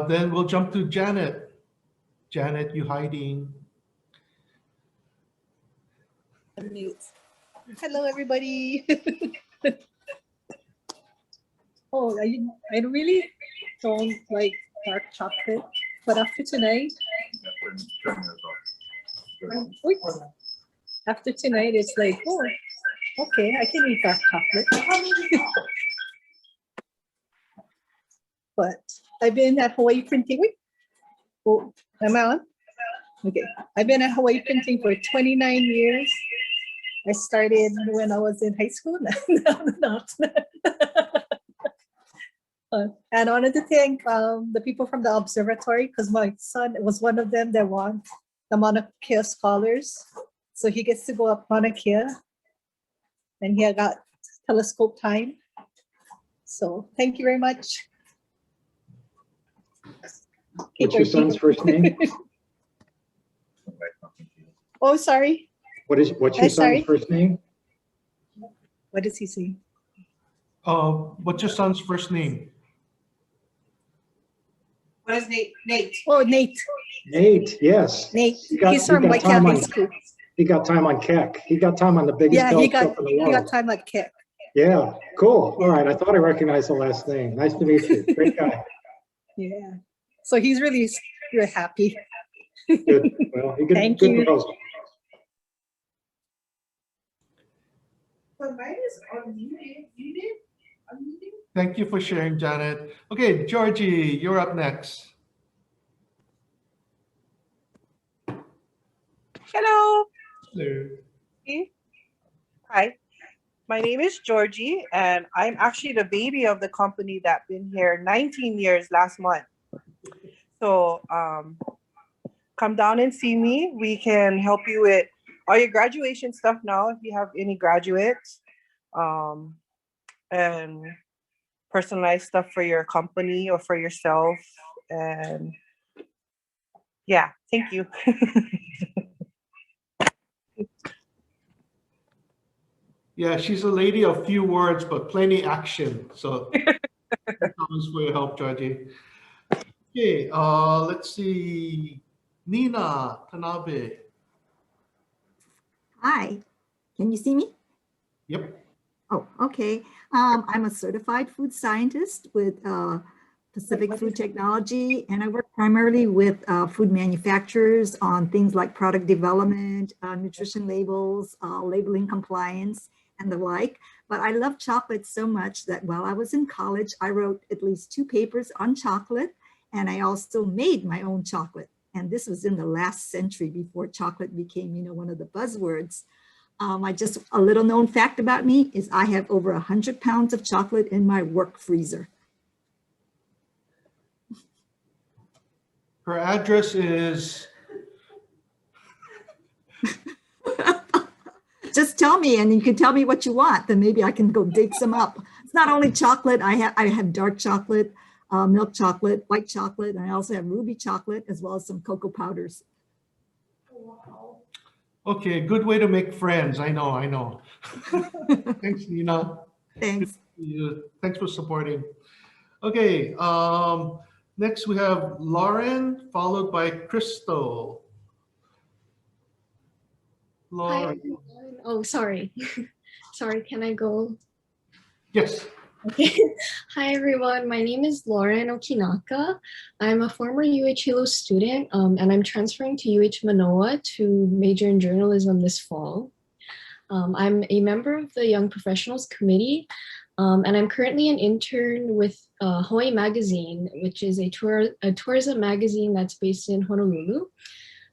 Then we'll jump to Janet. Janet, you hiding?
Hello, everybody. Oh, I really don't like dark chocolate, but after tonight, it's like, oh, okay, I can eat dark chocolate. But I've been at Hawaii Printing. Oh, am I on? Okay, I've been at Hawaii Printing for 29 years. I started when I was in high school. And I wanted to thank the people from the observatory, because my son was one of them that won the Mauna Kea Scholars. So he gets to go up Mauna Kea, and he got telescope time. So thank you very much.
What's your son's first name?
Oh, sorry.
What's your son's first name?
What does he say?
What's your son's first name?
What is Nate? Nate. Oh, Nate.
Nate, yes.
Nate.
He's
from White Cat High School.
He got time on Keck. He got time on the biggest telescope in the world.
He got time at Keck.
Yeah, cool. All right, I thought I recognized the last name. Nice to meet you. Great guy.
Yeah. So he's really happy.
Good. Well, he
Thank you.
proposal.
Thank you for sharing, Janet. Okay, Georgie, you're up next.
Hello.
Hello.
Hi, my name is Georgie, and I'm actually the baby of the company that been here 19 years last month. So come down and see me. We can help you with all your graduation stuff now if you have any graduates, and personalized stuff for your company or for yourself. And yeah, thank you.
Yeah, she's a lady of few words, but plenty action. So thanks for your help, Georgie. Okay, let's see. Nina Tanabe.
Hi, can you see me?
Yep.
Oh, okay. I'm a certified food scientist with Pacific Food Technology, and I work primarily with food manufacturers on things like product development, nutrition labels, labeling compliance, and the like. But I love chocolate so much that while I was in college, I wrote at least 2 papers on chocolate, and I also made my own chocolate. and this was in the last century before chocolate became, one of the buzzwords. A little known fact about me is I have over 100 pounds of chocolate in my work freezer.
Her address is...
Just tell me, and you can tell me what you want, then maybe I can go dig some up. It's not only chocolate, I have dark chocolate, milk chocolate, white chocolate, and I also have ruby chocolate, as well as some cocoa powders.
Okay, good way to make friends. I know. Thanks, Nina.
Thanks.
Thanks for supporting. Okay, next we have Lauren, followed by Crystal.
Hi, everyone. Oh, sorry. Sorry, can I go?
Yes.
Okay. Hi, everyone. My name is Lauren Okinaka. I'm a former UH Hilo student, and I'm transferring to UH Manoa to major in journalism this fall. I'm a member of the Young Professionals Committee, and I'm currently an intern with Hawaii Magazine, which is a tourism magazine that's based in Honolulu.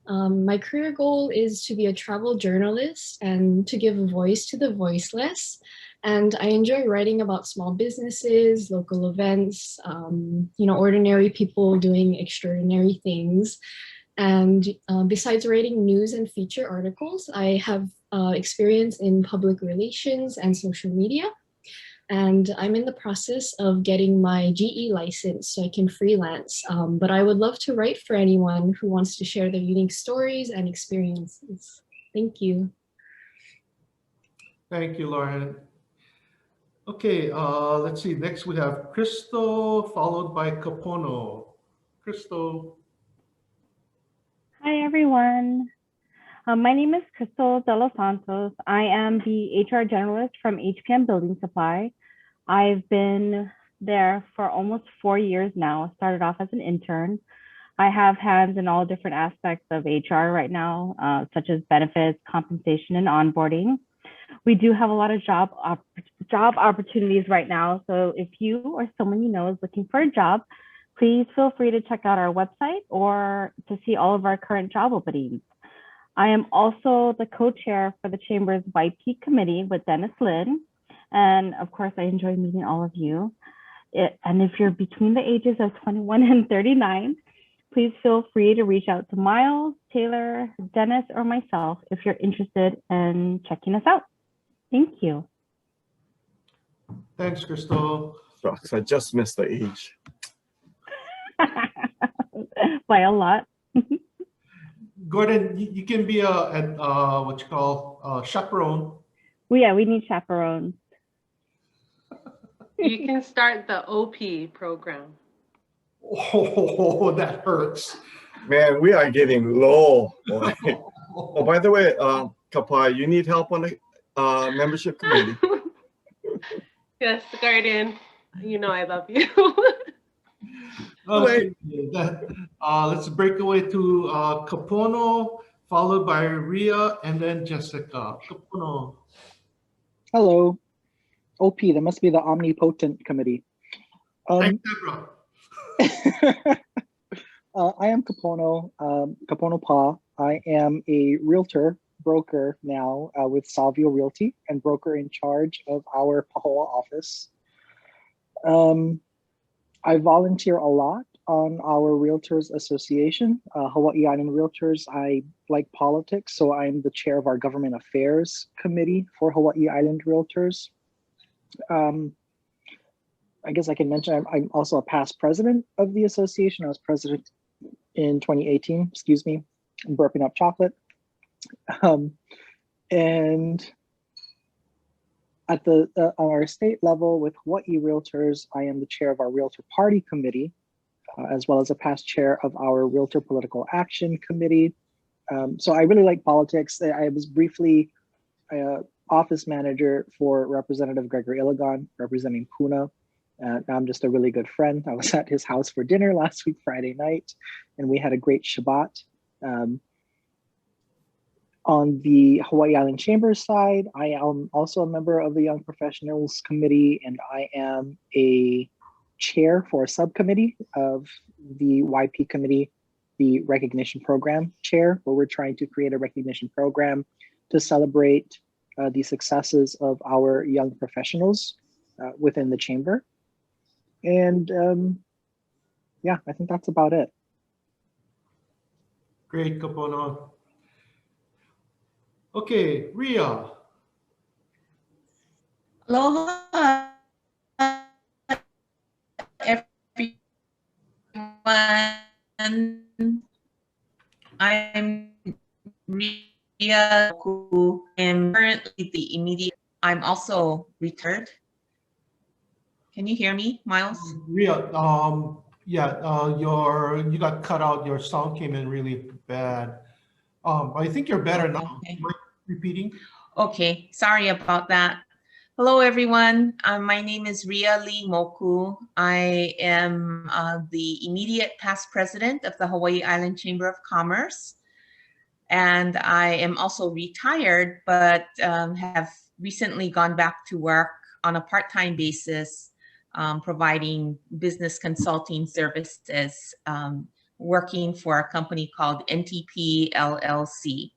My career goal is to be a travel journalist and to give a voice to the voiceless. And I enjoy writing about small businesses, local events, ordinary people doing extraordinary things. And besides writing news and feature articles, I have experience in public relations and social media. And I'm in the process of getting my GE license so I can freelance. But I would love to write for anyone who wants to share their unique stories and experiences. Thank you.
Thank you, Lauren. Okay, let's see. Next we have Crystal, followed by Kapono. Crystal.
Hi, everyone. My name is Crystal De Los Santos. I am the HR generalist from HPM Building Supply. I've been there for almost 4 years now. Started off as an intern. I have hands in all different aspects of HR right now, such as benefits, compensation, and onboarding. We do have a lot of job opportunities right now. So if you or someone you know is looking for a job, please feel free to check out our website or to see all of our current job openings. I am also the co-chair for the Chamber's YP committee with Dennis Lin. And of course, I enjoy meeting all of you. And if you're between the ages of 21 and 39, please feel free to reach out to Miles, Taylor, Dennis, or myself if you're interested in checking us out. Thank you.
Thanks, Crystal.
Shucks, I just missed the age.
By a lot.
Gordon, you can be a chaperone.
Well, yeah, we need chaperones.
You can start the OP program.
Oh, that hurts.
Man, we are getting low. Oh, by the way, Kapai, you need help on the membership committee.
Yes, Gordon, you know I love you.
Okay, let's break away to Kapono, followed by Ria, and then Jessica. Kapono.
Hello. OP, that must be the Omnipotent Committee. I am Kapono, Kapono Pa. I am a realtor broker now with Salvio Realty and broker in charge of our Pahoa office. I volunteer a lot on our Realtors Association, Hawaii Island Realtors. I like politics, so I'm the chair of our Government Affairs Committee for Hawaii Island Realtors. I guess I can mention I'm also a past president of the association. I was president in 2018, excuse me, I'm burping up chocolate. And at on our state level with Hawaii Realtors, I am the chair of our Realtor Party Committee, as well as a past chair of our Realtor Political Action Committee. So I really like politics. I was briefly office manager for Representative Gregory Iligan, representing Puna. Now I'm just a really good friend. I was at his house for dinner last week, Friday night, and we had a great Shabbat. On the Hawaii Island Chambers side, I am also a member of the Young Professionals Committee, and I am a chair for a subcommittee of the YP committee the recognition program chair, where we're trying to create a recognition program to celebrate the successes of our young professionals within the chamber. And yeah, I think that's about it.
Great, Kapono. Okay, Ria.
Aloha, everyone. I'm Ria, who am currently the immediate. I'm also retired. Can you hear me, Miles?
Ria, you got cut out. Your sound came in really bad. I think you're better now.
Okay.
Am I repeating?
Okay, sorry about that. Hello, everyone. My name is Ria Lee Moku. I am the immediate past president of the Hawaii Island Chamber of Commerce. And I am also retired, but have recently gone back to work on a part-time basis, providing business consulting services, working for a company called NTP LLC.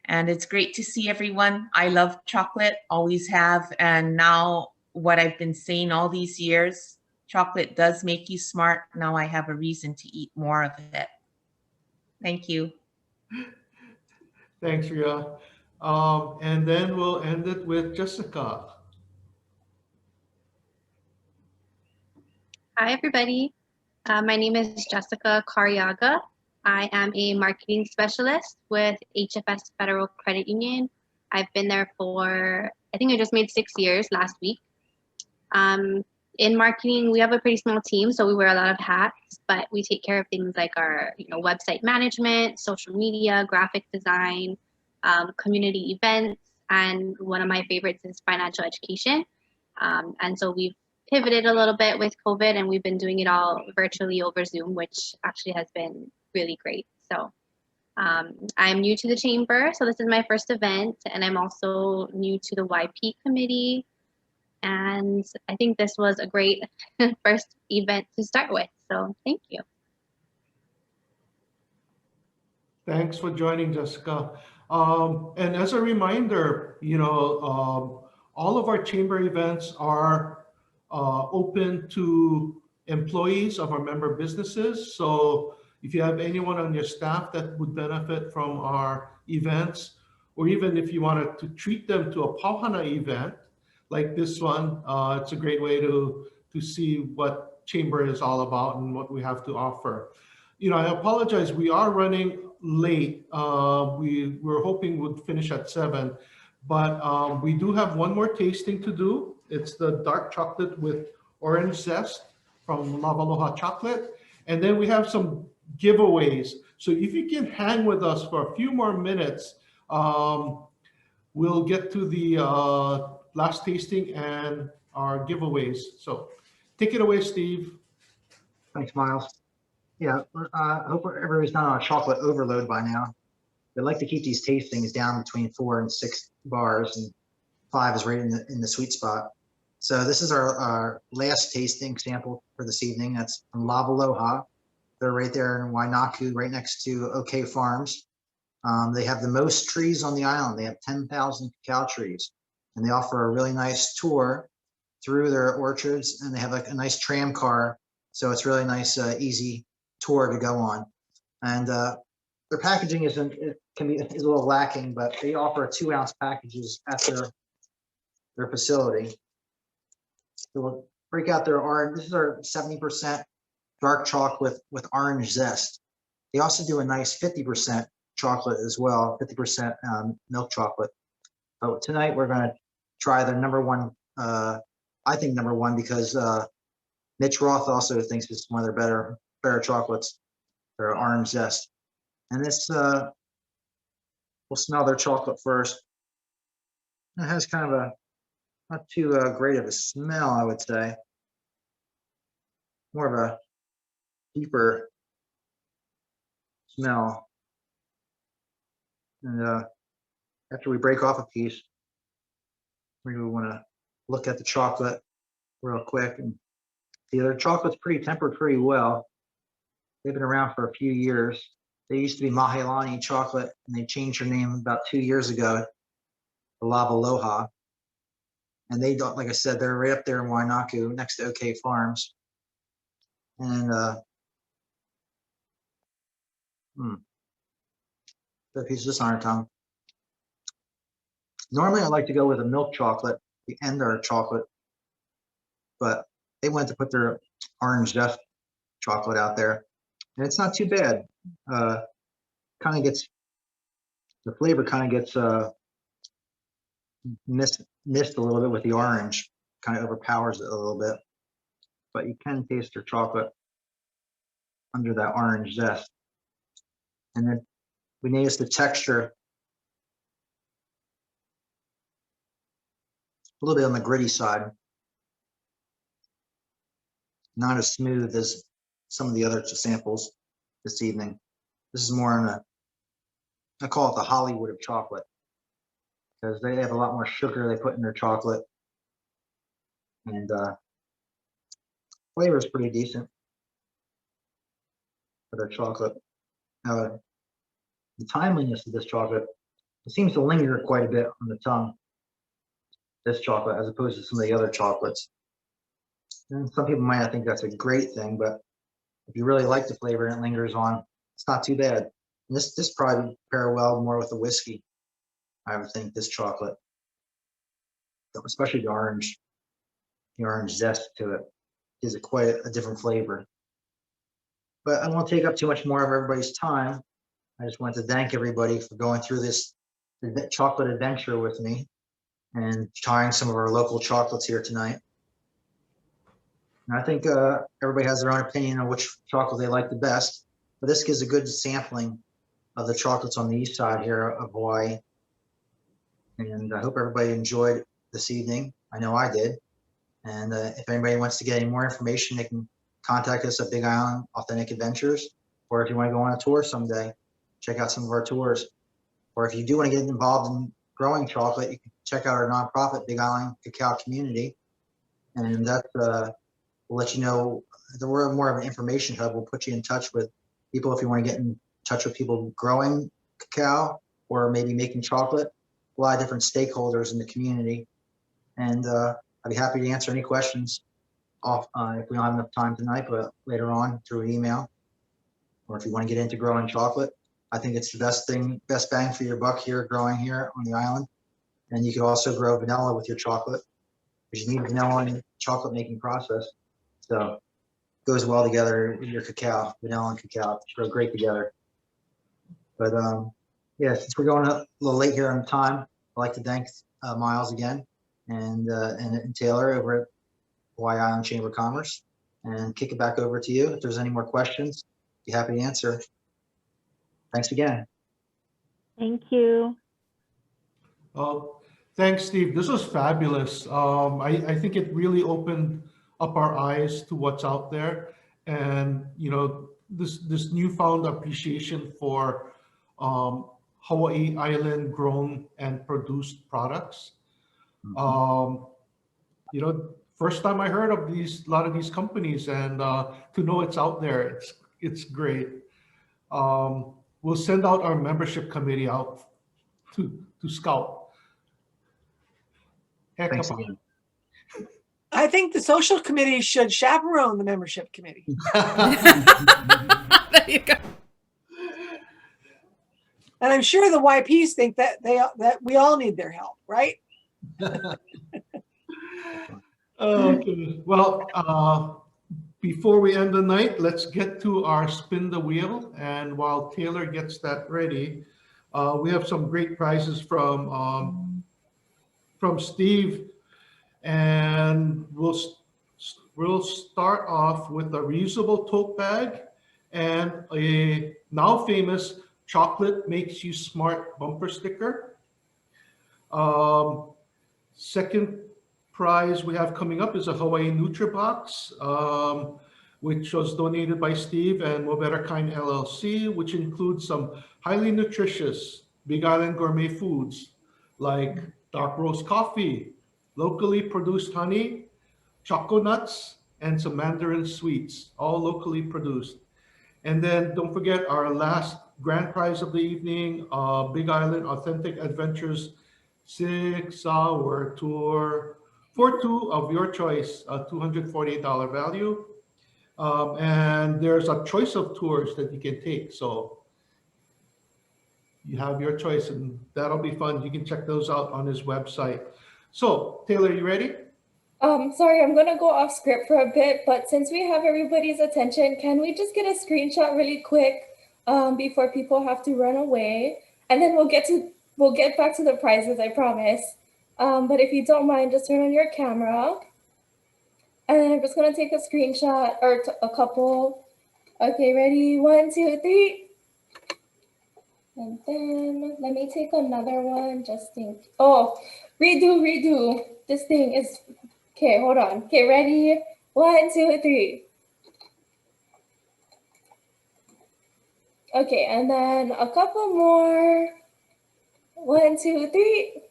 And it's great to see everyone. I love chocolate, always have. And now what I've been saying all these years, chocolate does make you smart. Now I have a reason to eat more of it. Thank you.
Thanks, Ria. And then we'll end it with Jessica.
Hi, everybody. My name is Jessica Cariaga. I am a marketing specialist with HFS Federal Credit Union. I've been there for, I think I just made 6 years last week. In marketing, we have a pretty small team, so we wear a lot of hats, but we take care of things like our website management, social media, graphic design, community events, and one of my favorites is financial education. And so we've pivoted a little bit with COVID, and we've been doing it all virtually over Zoom, which actually has been really great. So I'm new to the chamber, so this is my first event, and I'm also new to the YP committee. And I think this was a great first event to start with. So thank you.
Thanks for joining, Jessica. And as a reminder, all of our chamber events are open to employees of our member businesses. So if you have anyone on your staff that would benefit from our events, or even if you wanted to treat them to a Pauhana event like this one, it's a great way to see what chamber is all about and what we have to offer. I apologize, we are running late. We were hoping we'd finish at 7, but we do have one more tasting to do. It's the dark chocolate with orange zest from Lavaloha Chocolate. And then we have some giveaways. So if you can hang with us for a few more minutes, we'll get to the last tasting and our giveaways. So take it away, Steve.
Thanks, Miles. Yeah, I hope everybody's not on a chocolate overload by now. They like to keep these tastings down between 4 and 6 bars, and 5 is right in the sweet spot. So this is our last tasting sample for this evening. That's from Lavaloha. They're right there in Wainaku, right next to OK Farms. They have the most trees on the island. They have 10,000 cacao trees, and they offer a really nice tour through their orchards, and they have a nice tram car. So it's really nice, easy tour to go on. And their packaging is a little lacking, but they offer 2-ounce packages at their facility. So we'll break out their orange. This is our 70% dark chocolate with orange zest. They also do a nice 50% chocolate as well, 50% milk chocolate. But tonight we're going to try their number one. I think number one because Mitch Roth also thinks it's one of their better chocolates. Their orange zest. And this, we'll smell their chocolate first. It has kind of a not too great of a smell, I would say. More of a deeper smell. And after we break off a piece, we want to look at the chocolate real quick and see their chocolate's pretty tempered pretty well. They've been around for a few years. They used to be Mahilani Chocolate, and they changed their name about 2 years ago to Lava Aloha. And they don't, like I said, they're right up there in Wainaku next to OK Farms. And the piece of this on our tongue. Normally I like to go with a milk chocolate, the Ender chocolate, but they went to put their orange zest chocolate out there, and it's not too bad. Kind of gets, the flavor kind of gets missed a little bit with the orange, kind of overpowers it a little bit, but you can taste their chocolate under that orange zest. And then we notice the texture a little bit on the gritty side, not as smooth as some of the other samples this evening. This is more on I call it the Hollywood of chocolate, because they have a lot more sugar they put in their chocolate, and flavor is pretty decent for their chocolate. Now, the timeliness of this chocolate, it seems to linger quite a bit on the tongue, this chocolate, as opposed to some of the other chocolates. And some people might not think that's a great thing, but if you really like the flavor and it lingers on, it's not too bad. And this probably would pair well more with the whiskey, I would think, this chocolate, especially the orange zest to it gives it quite a different flavor. But I won't take up too much more of everybody's time. I just want to thank everybody for going through this chocolate adventure with me and trying some of our local chocolates here tonight. And I think everybody has their own opinion on which chocolate they like the best, but this gives a good sampling of the chocolates on the east side here of Hawaii. And I hope everybody enjoyed this evening. I know I did. And if anybody wants to get any more information, they can contact us at Big Island Authentic Adventures, or if you want to go on a tour someday, check out some of our tours. Or if you do want to get involved in growing chocolate, you can check out our nonprofit, Big Island Cacao Community. And that will let you know, we're more of an information hub. We'll put you in touch with people if you want to get in touch with people growing cacao or maybe making chocolate, a lot of different stakeholders in the community. And I'd be happy to answer any questions off if we don't have enough time tonight, but later on through email. Or if you want to get into growing chocolate, I think it's the best bang for your buck here, growing here on the island. And you could also grow vanilla with your chocolate, because you need vanilla in the chocolate making process. So it goes well together with your cacao, vanilla and cacao grow great together. But yeah, since we're going a little late here on time, I'd like to thank Miles again and Taylor over at Hawaii Island Chamber of Commerce, and kick it back over to you. If there's any more questions, be happy to answer. Thanks again.
Thank you.
Thanks, Steve. This was fabulous. I think it really opened up our eyes to what's out there, and this newfound appreciation for Hawaii Island grown and produced products. First time I heard of a lot of these companies, and to know it's out there, it's great. We'll send out our membership committee out to scout.
Thanks again.
I think the social committee should chaperone the membership committee.
There you go.
And I'm sure the YPs think that that we all need their help, right?
Okay. Well, before we end the night, let's get to our spin the wheel. And while Taylor gets that ready, we have some great prizes from Steve, and we'll start off with a reusable tote bag and a now famous Chocolate Makes You Smart bumper sticker. Second prize we have coming up is a Hawaii NutriBox, which was donated by Steve and Moberakain LLC, which includes some highly nutritious Big Island gourmet foods like dark roast coffee, locally produced honey, choco nuts, and some mandarin sweets, all locally produced. And then don't forget our last grand prize of the evening, Big Island Authentic Adventures 6-hour tour for two of your choice, a $248 value. And there's a choice of tours that you can take. So you have your choice, and that'll be fun. You can check those out on his website. So Taylor, you ready?
Sorry, I'm gonna go off script for a bit, but since we have everybody's attention, can we just get a screenshot really quick before people have to run away? And then we'll get back to the prizes, I promise. But if you don't mind, just turn on your camera. And then I'm just gonna take a screenshot or a couple. Okay, ready? 1, 2, 3. And then let me take another one just in. Oh, redo. This thing is. Okay, hold on. Okay, ready? 1, 2, 3. Okay, and then a couple more. 1, 2, 3.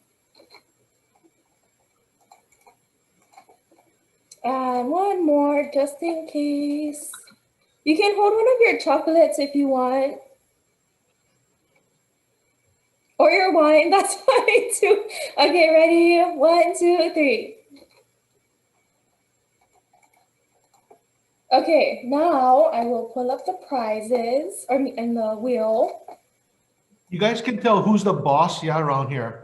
And one more just in case. You can hold one of your chocolates if you want. Or your wine, that's fine too. Okay, ready? 1, 2, 3. Okay, now I will pull up the prizes and the wheel.
You guys can tell who's the boss, yeah, around here.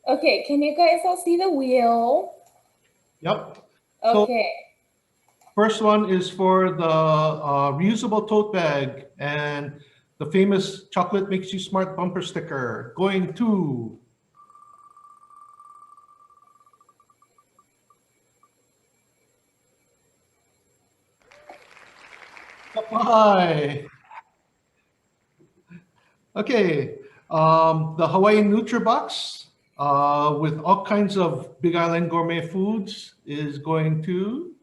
Okay, can you guys all see the wheel?
Yep.
Okay.
So, first one is for the reusable tote bag and the famous Chocolate Makes You Smart bumper sticker going to Hi. Okay, the Hawaii NutriBox with all kinds of Big Island gourmet foods is going to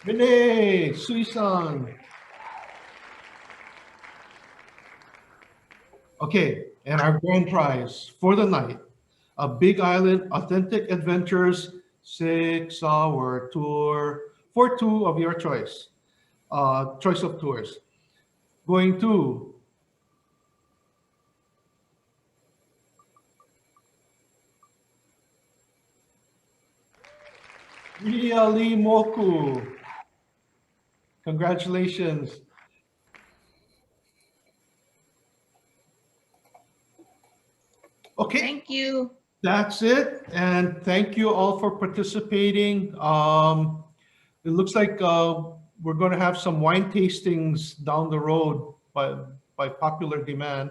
Renee Sui-san. Okay, and our grand prize for the night, a Big Island Authentic Adventures 6-hour tour for two of your choice. Choice of tours. Going to Ria Lee Moku. Congratulations. Okay.
Thank you.
That's it. And thank you all for participating. It looks like we're going to have some wine tastings down the road by popular demand.